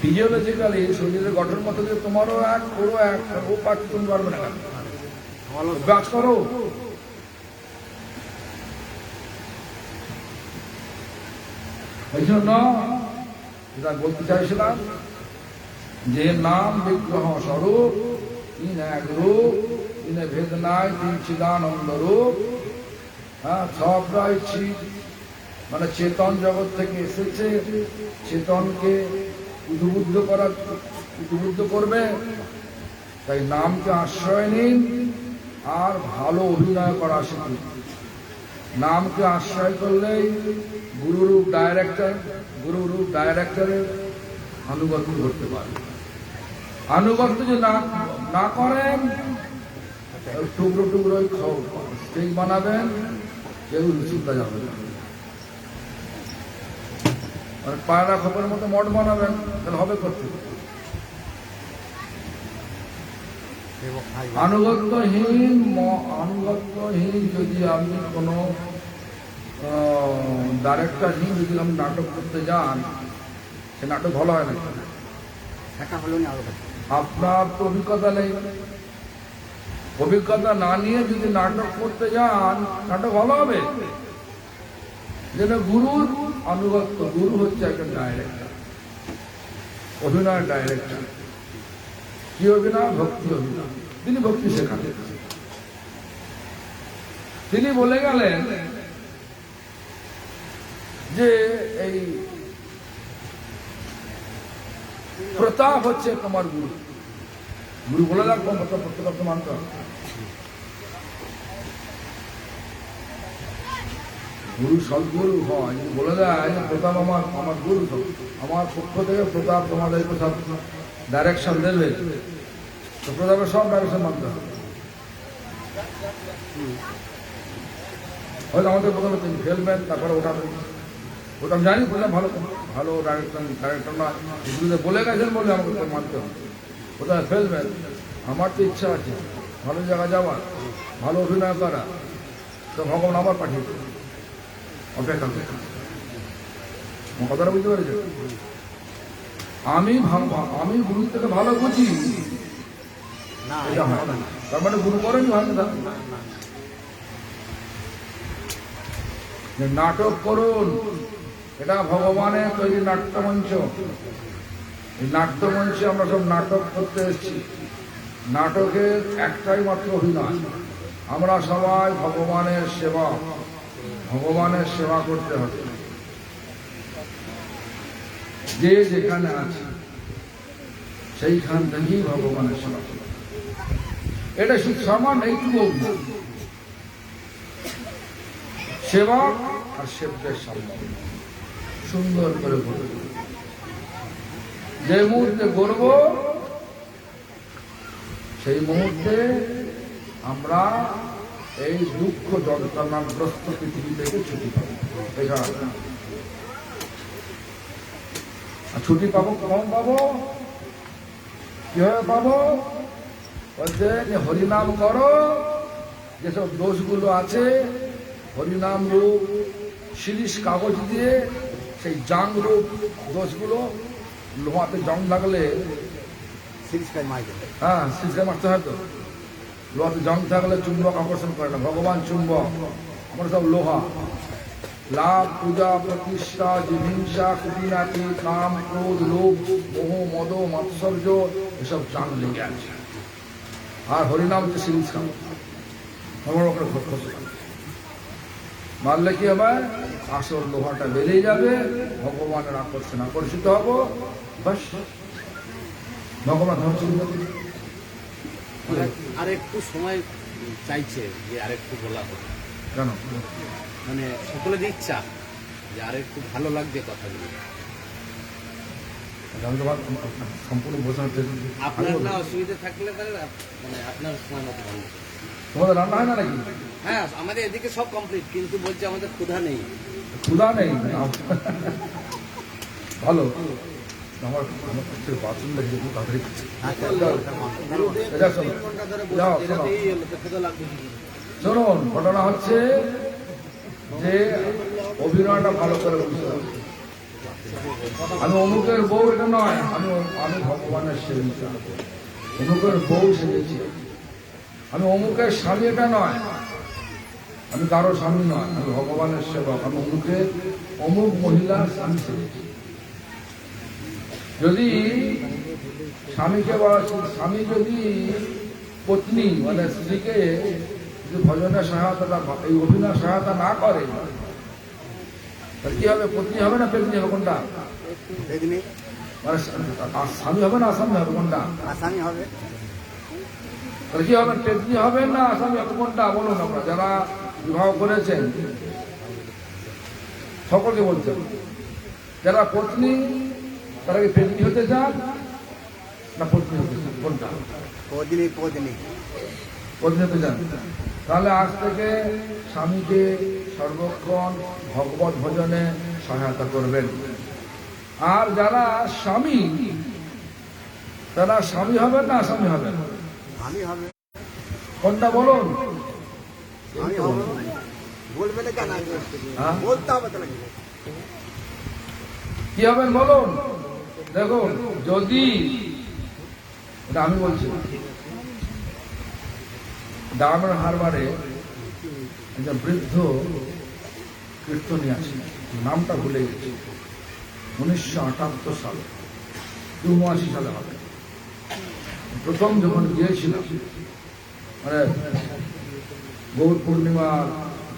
ফিজিওলজিক্যালি শরীরের গঠন মতো যে তোমারও এক, ওরও এক, ও পারছে, তুমি পারবে না কেন? ব্যাস করো। এই জন্য যেটা বলতে চাইছিলাম, যে নাম বিগ্রহ স্বরূপ, তিন এক রূপ, তিনে ভেদ নাই, তিন চিদানন্দ রূপ। হ্যাঁ, সবটাই চিৎ মানে চেতন জগৎ থেকে এসেছে, চেতনকে উদ্বুদ্ধ করবে। তাই নামকে আশ্রয় নিন আর ভালো অভিনয় করা শিখুন। নামকে আশ্রয় করলেই গুরুরূপ ডাইরেক্টরের আনুগত্য করতে পারবে। আনুগত্য যে না করেন, টুকরো টুকরোই স্টেজ বানাবেন, কেউ রুচিতা যাবে না। পায়রা খোপের মতো মঠ বানাবেন, তাহলে হবে করতে। আনুগত্যহীন যদি আপনি কোনো ডাইরেক্টরহীন যদি আপনি নাটক করতে যান, সে নাটক ভালো হয় না। আপনার তো অভিজ্ঞতা নেই, অভিজ্ঞতা না নিয়ে যদি নাটক করতে যান, নাটক ভালো হবে? যেন গুরুর আনুগত্য, গুরু হচ্ছে একজন ডাইরেক্টর, অভিনয় ডাইরেক্টর। কি অভিনয়? ভক্তি অভিনয়। তিনি ভক্তি শেখাতেন। তিনি বলে গেলেন যে এই প্রতাপ হচ্ছে তোমার গুরু। গুরু বলে রাখবো, প্রতাপ তো মানতে হবে। গুরু সদ্গুরু হয়, বলে দেয় প্রতাপ আমার গুরু, আমার পক্ষ থেকে প্রতাপ তোমাদেরকে সব ডাইরেকশন দেবে, তো প্রতাপের সব ডাইরেকশন মানতে হবে। হয়তো আমাদের প্রথমে তিনি ফেলবেন, তারপরে ওঠাবেন। ওটা আমি জানি, বললাম ভালো ডাইরেকশন না, গুরুদেব বলে গেছেন বলে আমাকে মানতে হবে। কোথায় ফেলবেন? আমার তো ইচ্ছা আছে ভালো জায়গা যাওয়ার, ভালো অভিনয় করা, তো ভগবান আবার পাঠিয়ে দেবে। অপেক্ষা কথাটা বুঝতে পেরেছ? আমি গুরু থেকে ভালো বুঝি, তার মানে গুরু করেনি ভালো। নাটক করুন, এটা ভগবানের তৈরি নাট্যমঞ্চ। এই নাট্যমঞ্চে আমরা সব নাটক করতে এসেছি। নাটকের একটাই মাত্র অভিনয়। আমরা সবাই ভগবানের সেবা, ভগবানের সেবা করতে হবে যে যেখানে আছে। সেইখান থেকেই ভগবানের সেবা করবে। এটা শুধু সামান্য এইটুকু অবধি। সেবা আর সেবকের সম্মান সুন্দর করে বলবে। যে মুহূর্তে করব সেই মুহূর্তে আমরা এই দুঃখ যন্ত্রণাগ্রস্ত পৃথিবী থেকে ছুটি পাবো। এছাড়া ছুটি পাবো, কম পাবো। কিভাবে পাবো? বলছে যে হরিনাম করো, যেসব দোষগুলো আছে হরিনাম রূপ শিরিষ কাগজ দিয়ে সেই জাং রূপ দোষগুলো, লোহাতে জং লাগলে হ্যাঁ শিরিষকে মারতে হয় তো। লোহাতে জং থাকলে চুম্বক আকর্ষণ করে না, ভগবান চুম্বক। আমরা সব লোহা। লাভ, পূজা, প্রতিষ্ঠা, জিহিংসা, কুটিনাটি, কাম, ক্রোধ, লোভ, মোহ, মদ, মাৎসর্য, এসব জাং লেগে আছে। আর হরিনাম হচ্ছে শিরিষ কাগজ, আমার ওখানে খসখসে মারলে কি হবে? আসল লোহাটা বেরিয়ে যাবে, ভগবানের আকর্ষণ আকর্ষিত হব, বাস ভগবান ধ্বংস হয়ে যাবে। আর একটু সময় চাইছে যে আরেকটু বলা হবে, কেন? মানে সকলের ইচ্ছা যে আরেকটু ভালো লাগবে কথাগুলো। আমি তোমার সম্পূর্ণ বোঝাতে আপনার না অসুবিধা থাকলে তাহলে মানে আপনার সময় মতো ভালো। তোমাদের রান্না হয় না নাকি? হ্যাঁ, আমাদের এদিকে সব কমপ্লিট, কিন্তু বলছে আমাদের ক্ষুধা নেই। ক্ষুধা নেই? ভালো। আমার বাথরুম লেগে যেত তাড়াতাড়ি। শুনুন, ঘটনা হচ্ছে যে অভিনয়টা ভালো করে বুঝতে হবে। আমি অমুকের বউ এটা নয়, আমি ভগবানের সেবিকা। অমুকের বউ সেজেছি। আমি অমুকের স্বামী এটা নয়, আমি কারো স্বামী নয়, আমি ভগবানের সেবক। আমি অমুক মহিলার স্বামী সেজেছি। যদি স্বামীকে বলা, স্বামী যদি পত্নী মানে স্ত্রীকে যদি ভজনের সহায়তা, এই অভিনয় সহায়তা না করে, কি হবে? পত্নী হবে না পেত্নী হবে? কোনটা? মানে স্বামী হবে না আসামি হবে? কোনটা? আসামি হবে। তাহলে কি হবে? পেত্নী হবে না আসামি হবে? কোনটা বলুন? আমরা যারা বিবাহ করেছেন সকলকে বলছেন, যারা পত্নী তারা কি পেত্নী হতে চান না পত্নী হতে চান? কোনটা? পত্নী হতে চান। তাহলে আজ থেকে স্বামীকে সর্বক্ষণ ভগবত ভজনে সহায়তা করবেন। আর যারা স্বামী, তারা স্বামী হবেন না আসামি হবেন? আমি হবে। কোনটা বলুন? আমি হবে। বলবে না কেন? হ্যাঁ? বলতে হবে তো নাকি? কি হবেন বলুন? দেখুন, যদি এটা আমি বলছি, ডায়মন্ড হারবারে একজন বৃদ্ধ কীর্তনী আছেন, নামটা ভুলে গেছি। 1978 সালে, 1979 সালে হবে। প্রথম যখন গিয়েছিলাম, মানে গৌর পূর্ণিমা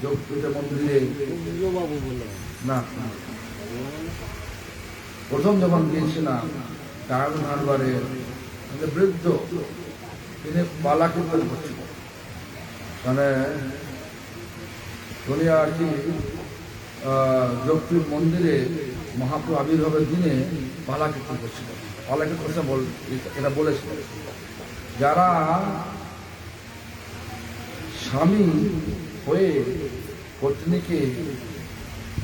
যোগপীঠে মন্দিরে, বাবু বললেন না প্রথম যখন গিয়েছিলাম ডায়মন্ড হারবারে, বৃদ্ধ তিনি পালা কীর্তন করছিলেন। মানে উনি আর কি যোগপীঠ মন্দিরে মহাপ্রভু আবির্ভাবের দিনে পালা কীর্তন করছিলেন। পালা কীর্তন এটা বলেছিলেন, যারা স্বামী হয়ে পত্নীকে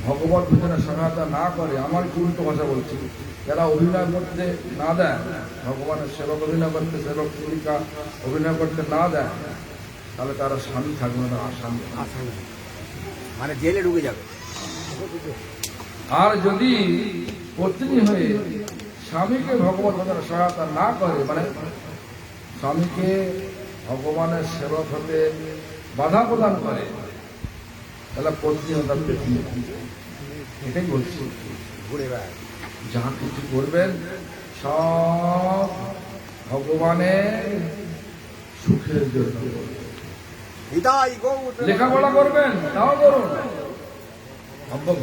ভগবত ভজনে সহায়তা না করে, আমার কি উল্টো ভাষা বলছি, যারা অভিনয় করতে না দেয়, ভগবানের সেবক অভিনয় করতে, সেবক সেবিকা অভিনয় করতে না দেয়, তাহলে তারা স্বামী থাকবে না, আসামি। মানে জেলে ঢুকে যাবে। আর যদি পত্নী হয়ে স্বামীকে ভগবত ভজনে সহায়তা না করে, মানে স্বামীকে ভগবানের সেবক হতে বাধা প্রদান করে, তাহলে পত্নী হতার পেত্নী। এটাই বলছি, ঘুরে বেড়ায়। যা কিছু করবেন সব ভগবানের সুখের জন্য করবেন। লেখাপড়া করবেন, তাও করুন।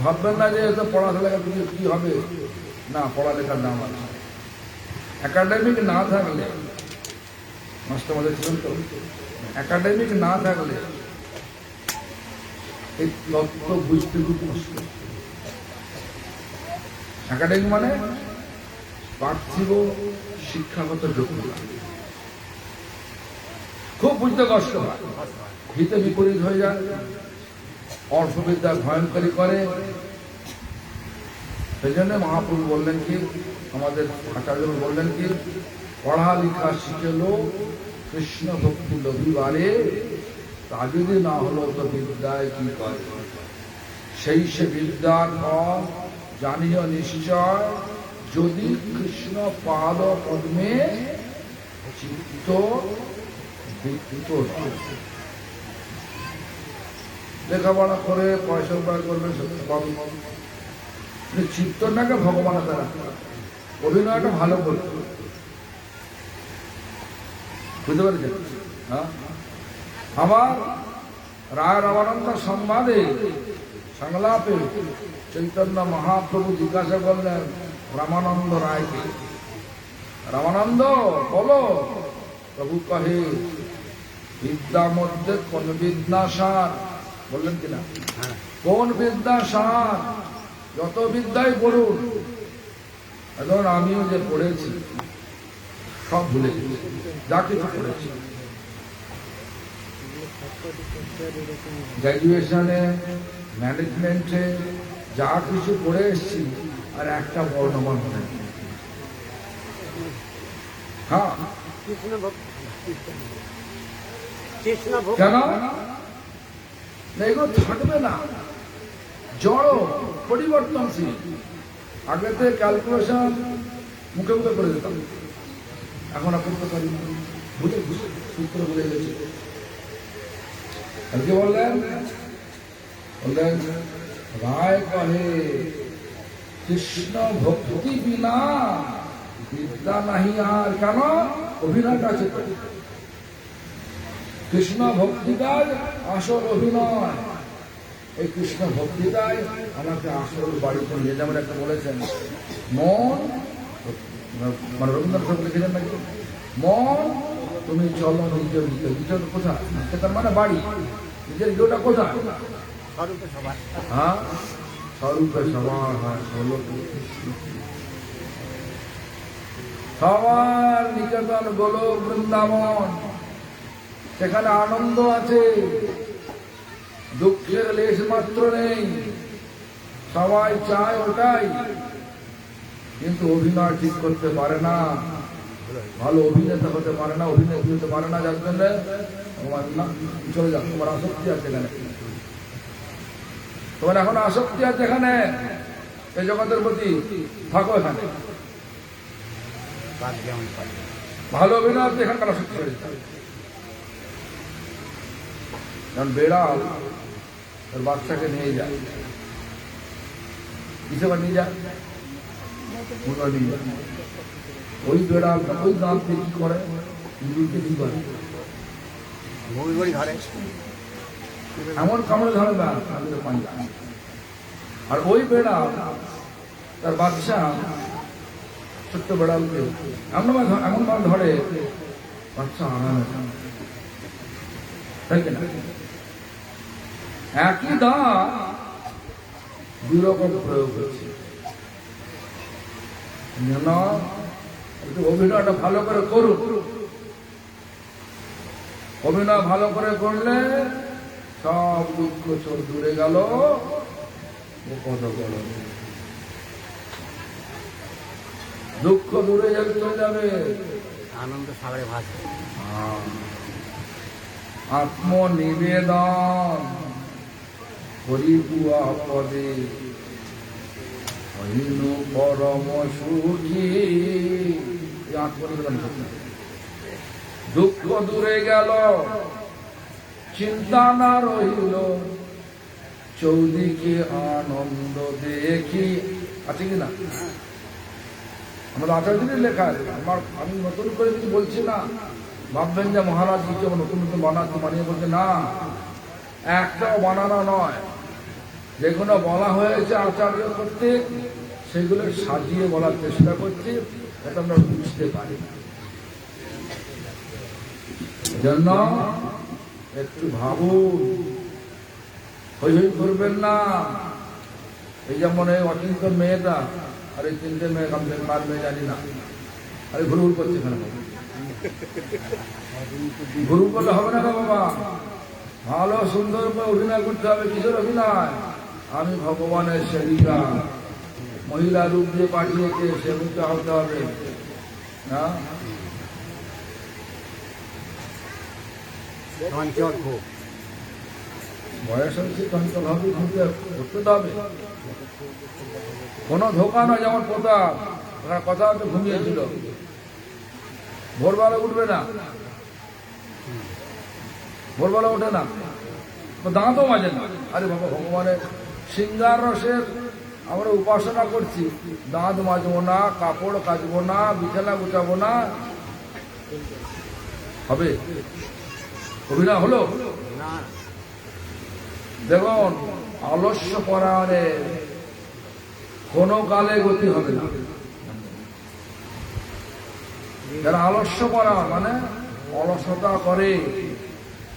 ভাববেন না যে পড়াশোনা কি হবে, না, পড়ালেখার নাম আছে। একাডেমিক না থাকলে, মাস্টার মধ্যে ছিলেন তো, একাডেমিক না থাকলে এই তত্ত্ব বুঝতে খুব কষ্ট। একাডেমিক মানে পার্থিব শিক্ষাগত যোগ্যতা, খুব বুঝতে কষ্ট হয়, হিতে বিপরীত হয়ে যায়, অর্থবিদ্যা ভয়ঙ্করী করে। সেই জন্য মহাপ্রভু বললেন কি, আমাদের আচার্য বললেন কি, পড়ালেখা শিখেলো কৃষ্ণ ভক্তি রবিবারে, তা যদি না হলো তো বিদ্যায় কি করে। সেই সে বিদ্যার ফল জানিও নিশ্চয়, যদি কৃষ্ণ পাদ পদ্মে চিত্ত বৃত্ত। লেখাপড়া করে পয়সা উপায় করবে চিত্তটাকে ভগবানের দ্বারা, অভিনয়টা ভালো করবে, বুঝতে পারছেন? হ্যাঁ, আবার রায় রামানন্দ সংবাদে সংলাপে চৈতন্য মহাপ্রভু জিজ্ঞাসা করলেন রামানন্দ রায়কে, রামানন্দ বলো। প্রভু কহে, বিদ্যার মধ্যে কোন বিদ্যা সার, বললেন কিনা? কোন বিদ্যা সার? যত বিদ্যাই পড়ুন, এখন আমিও যে পড়েছি সব ভুলে গেছি, যা কিছু পড়েছি গ্র্যাজুয়েশনে, ম্যানেজমেন্টে যা কিছু পড়ে এসছি, আর একটা বর্ণমান হয়। হ্যাঁ, কেন না? এগুলো থাকবে না, জড় পরিবর্তনশীল। আগেতে ক্যালকুলেশন মুখে মুখে করে দিতাম, এখন আর করতে পারি, বুঝে সূত্র বুঝে গেছে। কি বললেন? বললেন রায় কহে, কৃষ্ণ ভক্তি বিনা বিদ্যা নাহি আর। কেন? অভিনয়টা আছে, কৃষ্ণ ভক্তিটাই আসল অভিনয়। এই কৃষ্ণ ভক্তিটাই আমাকে আসল বাড়িতে নিয়ে, যেমন একটা বলেছেন, মন মানে রবীন্দ্রনাথ ঠাকুর লিখেছেন নাকি, মন তুমি চলো নিজের ভিতরে। ভিতর কোথায়? তার মানে বাড়ি, নিজের ভিতরটা কোথায়? হ্যাঁ, স্বরূপে সবার হয়, সবার নিকেতন গোলক বৃন্দাবন, সেখানে আনন্দ আছে, দুঃখের লেশ মাত্র নেই, সবাই চায় ওটাই, কিন্তু অভিনয় ঠিক করতে পারে না, ভালো অভিনেতা হতে পারে না, অভিনেত্রী হতে পারে না। যার জন্য চলে যাও, তোমার আসক্তি আছে এখানে, তোমার এখন আসক্তি আছে এখানে, এই জগতের প্রতি, থাকো এখানে। ভালো অভিনয় এখানকার আসক্তি হয়ে যায়। কারণ বেড়াল ওর বাচ্চাকে নিয়ে যায়, কিসে নিয়ে যায়? নিয়ে যায়। ওই বেড়ালটা ওই দাঁতকে কি করে? ইঁদুরকে কি করে? এমন কামড়ে ধরে না, আর ওই বেড়াল তার বাচ্চা ছোট্ট বেড়ালকে এমন ভাবে ধরে, বাচ্চা আরামে, তাই কিনা? একই দাঁত দুই রকম প্রয়োগ হচ্ছে। অভিনয়টা ভালো করে করুন, অভিনয় ভালো করে করলে সব দুঃখ চোর দূরে গেল, কত বড় দুঃখ দূরে চলে যাবে, আনন্দ সাগরে ভাসবে। আত্মনিবেদন করিবুয়া পদে হইল পরম সুখী। আত্মনিবেদন করতে, দুঃখ দূরে গেল, চিন্তা না রইল, চৌদিকে আনন্দ দেখি। আছে কিনা? আমাদের আচার্যের লেখা আছে, আমি নতুন করে কিছু বলছি না। ভাববেন যে মহারাজ কিছু নতুন নতুন বানাতে বানিয়ে বলছে না, একটাও বানানো নয়, যেগুলো বলা হয়েছে আচার্য কর্তৃক সেগুলো সাজিয়ে বলার চেষ্টা করছি। এটা আমরা বুঝতে পারি না। জন্য একটু ভাবুন, হই হই করবেন না। এই যেমন এই অচিন্ত মেয়েটা আর এই তিনটে মেয়ে কার মেয়ে জানি না, আরে ঘুরঘুর করছে এখানে। ঘুরঘুর করলে হবে না রে বাবা, ভালো সুন্দর করে অভিনয় করতে হবে। কিসের অভিনয়? আমি ভগবানের সেবিকা, মহিলা রূপ দিয়ে পাঠিয়েছে, সেবিকা হতে হবে না। চঞ্চল খুব বয়স হচ্ছে, চঞ্চল হবে, করতে হবে। কোনো ধোকা নয়। যেমন প্রতাপ কথা হয়তো ঘুমিয়েছিল, ভোরবেলা উঠবে না, ভোরবেলা ওঠে না, দাঁতও মাজে না। আরে বাবা, ভগবানের সিঙ্গার রসের আমরা উপাসনা করছি, দাঁত মাজবো না, কাপড় কাচবো না, বিছানা গুছাবো না, হবে? অভিনয় হলো না। দেখুন, আলস্য পরায়ণে কোনো কালে গতি হবে না। যারা আলস্য পরায়ণ মানে অলসতা করে,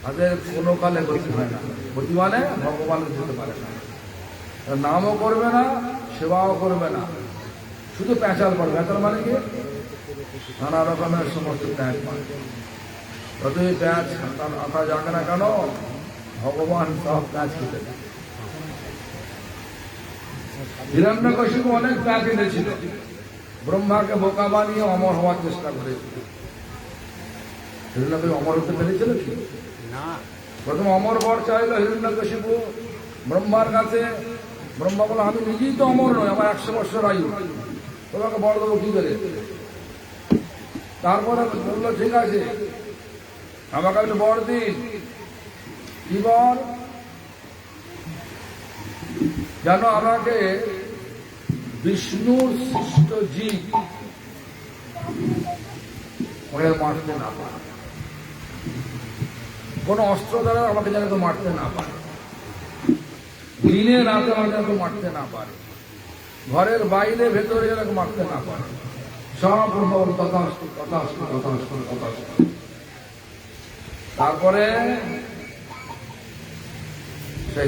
তাদের কোনো কালে গতি হয় না। গতি মানে ভগবানের যেতে পারে না, নামও করবে না, সেবাও করবে না, শুধু প্যাঁচাল করবে। প্যাঁচাল মানে কি? নানা রকমের সমস্ত প্যাঁচ মানে, যতই প্যাঁচ আটা যাক না কেন, ভগবান সব প্যাঁচ খেতে দেয়। হিরণ্যকশিপু অনেক প্যাঁচ এনেছিল, ব্রহ্মাকে বোকা বানিয়ে অমর হওয়ার চেষ্টা করেছিল। হিরণ্যকশিপু অমর হতে পেরেছিল কি না। প্রথম অমর বর চাইল হিরণ্যকশিপু ব্রহ্মার কাছে। ব্রহ্মা বলল, আমি নিজেই তো অমর নই, আমার 100 বছর আয়ু, তোমাকে বর দেবো কি করে? তারপরে বললো, ঠিক আছে, আমাকে আপনি বর দিন। কি বর? যেন আমাকে বিষ্ণুর সৃষ্ট জীব ওদের মারতে না পারে, কোন অস্ত্র দ্বারা আমাকে যেন তো মারতে না পারে, দিনে রাতে আমাকে যেন মারতে না পারে, ঘরের বাইরে ভেতরে যেন মারতে না পারে। সব তথাস্তু তথাস্তু তথাস্তু তথাস্তু। তারপরে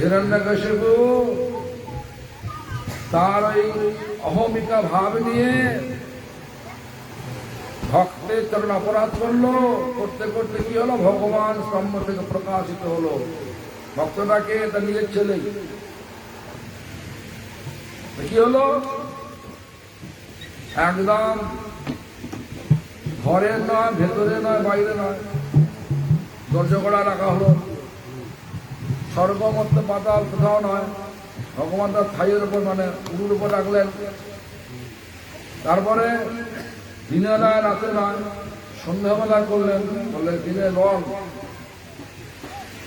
হিরণ্যকশিপু তার ওই অহমিকা ভাব নিয়ে ভক্তের চরণ অপরাধ করলো। করতে করতে কি হলো? ভগবান স্তম্ভ থেকে প্রকাশিত হলো। ভক্তটাকে তার নিজের ছেলে। কি হলো? একদম ঘরে নয়, ভেতরে নয়, বাইরে নয়, দরজা করা রাখা হলো। স্বর্গ মধ্য পাতাল কোথাও নয়, ভগবান তার থাইয়ের উপর মানে উরুর উপর রাখলেন। তারপরে দিনে নয়, রাতে নয়, সন্ধ্যাবেলা করলেন, বললেন দিনে লন।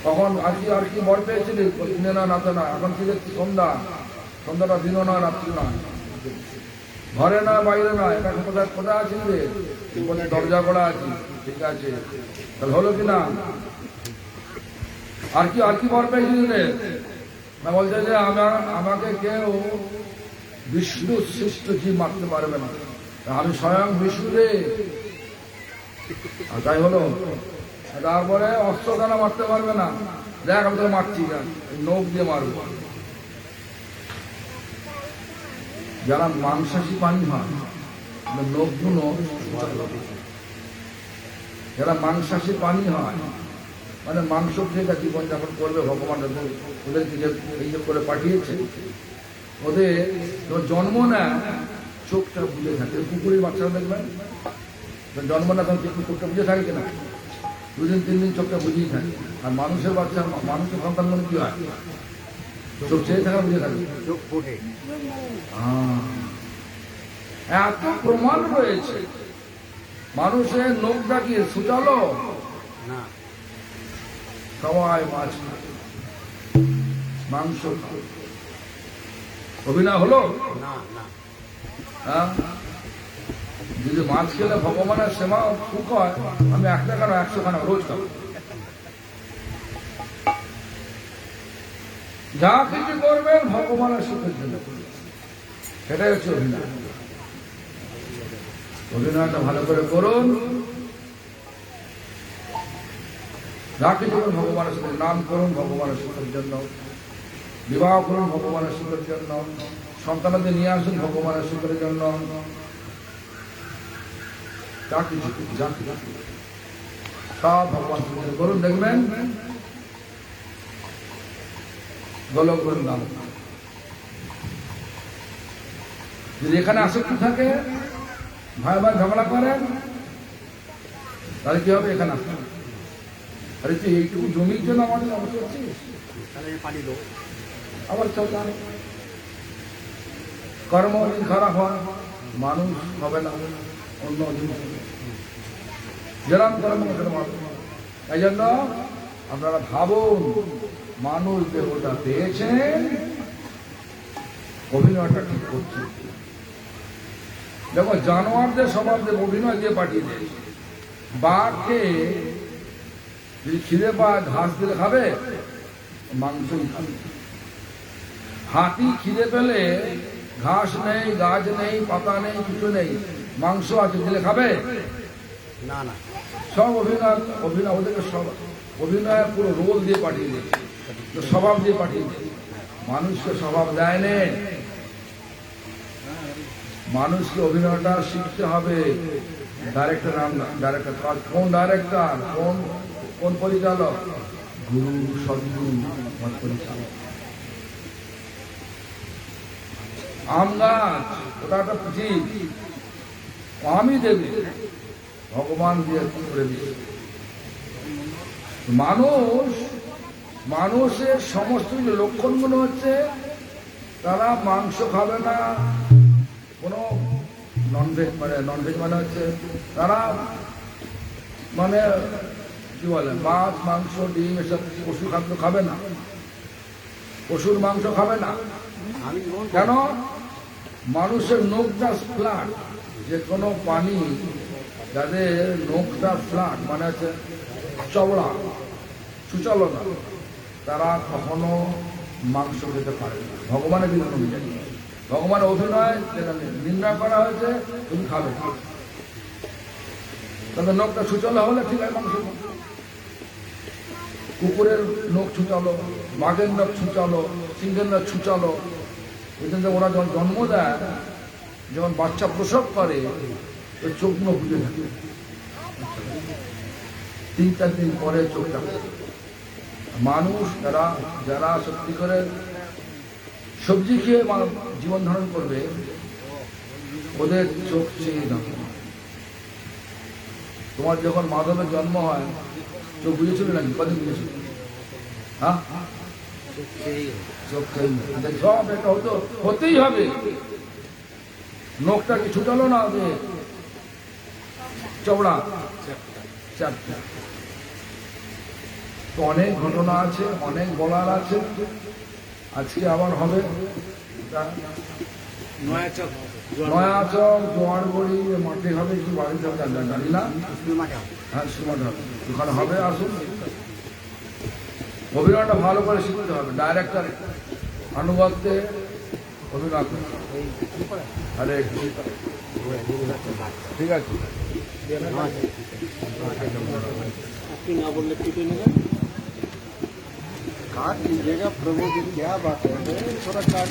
তখন আর কি বর পেয়েছিলি? দিনে নয়, রাতে নয়। এখন কি দেখছি? সন্ধ্যা। সন্ধ্যাটা দিনও নয়, রাত্রি নয়, ঘরে নয়, বাইরে নয়। এটা কোথায় কোথায় আছি রে? দরজা করা আছি। ঠিক আছে, তাহলে হলো কিনা? আর কি বর পেয়েছিলি রে? না, বলছে যে আমাকে কেউ বিষ্ণু সৃষ্ট জীব মারতে পারবে না, আমি স্বয়ং বিষ্ণু রে। তাই হলো। তারপরে অস্ত্র দ্বারা মারতে পারবে না, দেখ আমি তোকে মারছি না, নখ দিয়ে মারব। যারা মাংসাশী প্রাণী হয়, নখগুলো, যারা মাংসাশী প্রাণী হয় মানে মাংস খেয়ে জীবনযাপন করবে, ভগবান ওদেরকে এই যে করে পাঠিয়েছে, ওদের জন্ম না চোখটা বুঝে থাকে। কুকুরের বাচ্চারা দেখবেন জন্ম না, তখন চোখটা বুঝে থাকে কিনা? 2 দিন 3 দিন চোখটা বুঝেই থাকে। আর মানুষের বাচ্চা, মানুষের সন্তান মানে কি হয়? চোখ চেয়ে থাকা, বুঝে থাকে, চোখ ফোটে। এত প্রমাণ রয়েছে। মানুষের নখটা কি সুচালো না। সবাই মাছ খায়, মাংস খায়। অভিনয় হলো না না। হ্যাঁ, যদি মাছ খেলে ভগবানের সেবা সুখ হয়, আমি 1 টাকা না 100 খানা রোজ খাবো। যা কিছু করবেন ভগবানের সুখের জন্য, সেটাই হচ্ছে অভিনয়। অভিনয়টা ভালো করে করুন। যা কিছু করুন ভগবানের সাথে, নাম করুন ভগবানের সুখের জন্য, বিবাহ করুন ভগবানের সুখের জন্য, সন্তানদের নিয়ে আসুন ভগবানের সুখের জন্য, যা কিছু সব ভগবান সুখের করুন। দেখবেন গোলক বৃন্দাবন। যদি এখানে আসক্তি থাকে, ভাই ভাই ঝগড়া করেন, তাহলে কি হবে? এখানে আসতে হবে। আরে তুই এইটুকু জমির জন্য আমাদের অবস্থা করছিস, তাহলে পানি দেবো। আবার চলতাম কর্ম যদি খারাপ হয় মানুষ হবে না, অন্য জিনিস হবে। যেরকম কর্ম সেরকম হবে। এই জন্য আপনারা ভাবুন, মানুষ দেহটা পেয়েছেন, অভিনয়টা ঠিক করছে। দেখো জানোয়ারদের স্বভাবদের অভিনয় দিয়ে পাঠিয়ে দেয়। বাঘকে যদি খিদে পায় ঘাস দিলে খাবে, মাংসই খাবে। হাতি খিদে পেলে ঘাস নেই, গাছ নেই, পাতা নেই, কিছু নেই, মাংস আছে, দিলে খাবে? না না, সব অভিনয় ওদেরকে সব অভিনয় পুরো রোল দিয়ে পাঠিয়ে দিয়েছে, স্বভাব দিয়ে পাঠিয়ে দিয়েছে। মানুষকে স্বভাব দেয়নি। মানুষকে অভিনয়টা শিখতে হবে। ডাইরেক্টর নাম, ডাইরেক্টর কোন ডাইরেক্টর, কোন পরিচালক? গুরু, সদ্গুরু পরিচালক। আম গাছ ওটা একটা পৃথিবী, আমি দেবে ভগবান দিয়ে করে দিয়ে। মানুষের সমস্ত লক্ষণগুলো হচ্ছে তারা মাংস খাবে না, কোনো ননভেজ মানে হচ্ছে তারা মানে কি বলে মাছ, মাংস, ডিম এসব পশু খাদ্য খাবে না, পশুর মাংস খাবে না। আমি কেন? মানুষের নখটা ফ্ল্যাট, যে কোনো প্রাণী যাদের নখটা ফ্ল্যাট মানে হচ্ছে চওড়া, সুচল না, তারা কখনো মাংস খেতে পারে না। ভগবানের বিধান অনুযায়ী, ভগবানের অভিনয় যেটা নির্ণয় করা হয়েছে, তুমি খাবে না। তাদের নখটা সুচল হলে ঠিক আছে, মাংস। কুকুরের নখ ছুচালো, বাঘের নখ ছুচালো, সিংহের নখ ছুচালো। এখানে ওরা যখন জন্ম দেয়, যখন বাচ্চা প্রসব করে, ওই চোখ মুখ বুঝে থাকে, 3-4 দিন পরে চোখটা। মানুষ যারা সত্যি করে সবজি খেয়ে জীবন ধারণ করবে, ওদের চোখ চেয়ে দেখো। তোমার যখন মাধবের জন্ম হয়, চোখ বুঝেছিল নাকি? কদিন বুঝেছিল? হ্যাঁ, চোখ খেয়ে সব এটা হতেই হবে। নখটা কি ছুটালো না, যে চওড়া চারটা। তো অনেক ঘটনা আছে, অনেক বলার আছে। আজকে আবার হবে নয়াচক, জোয়ারগড়ি মাঠে হবে, কি বাড়িতে হবে জানি না। হ্যাঁ, সুমাট হবে, ওখানে হবে। আসুন, অভিনয়টা ভালো করে শিখতে হবে। ডাইরেক্টর আনুগত্যে অভিনয় করতে হবে। আরে ঠিক আছে, ना बोलने पीटे नहीं काट लीजिएगा प्रभु जी, क्या बात है, थोड़ा काट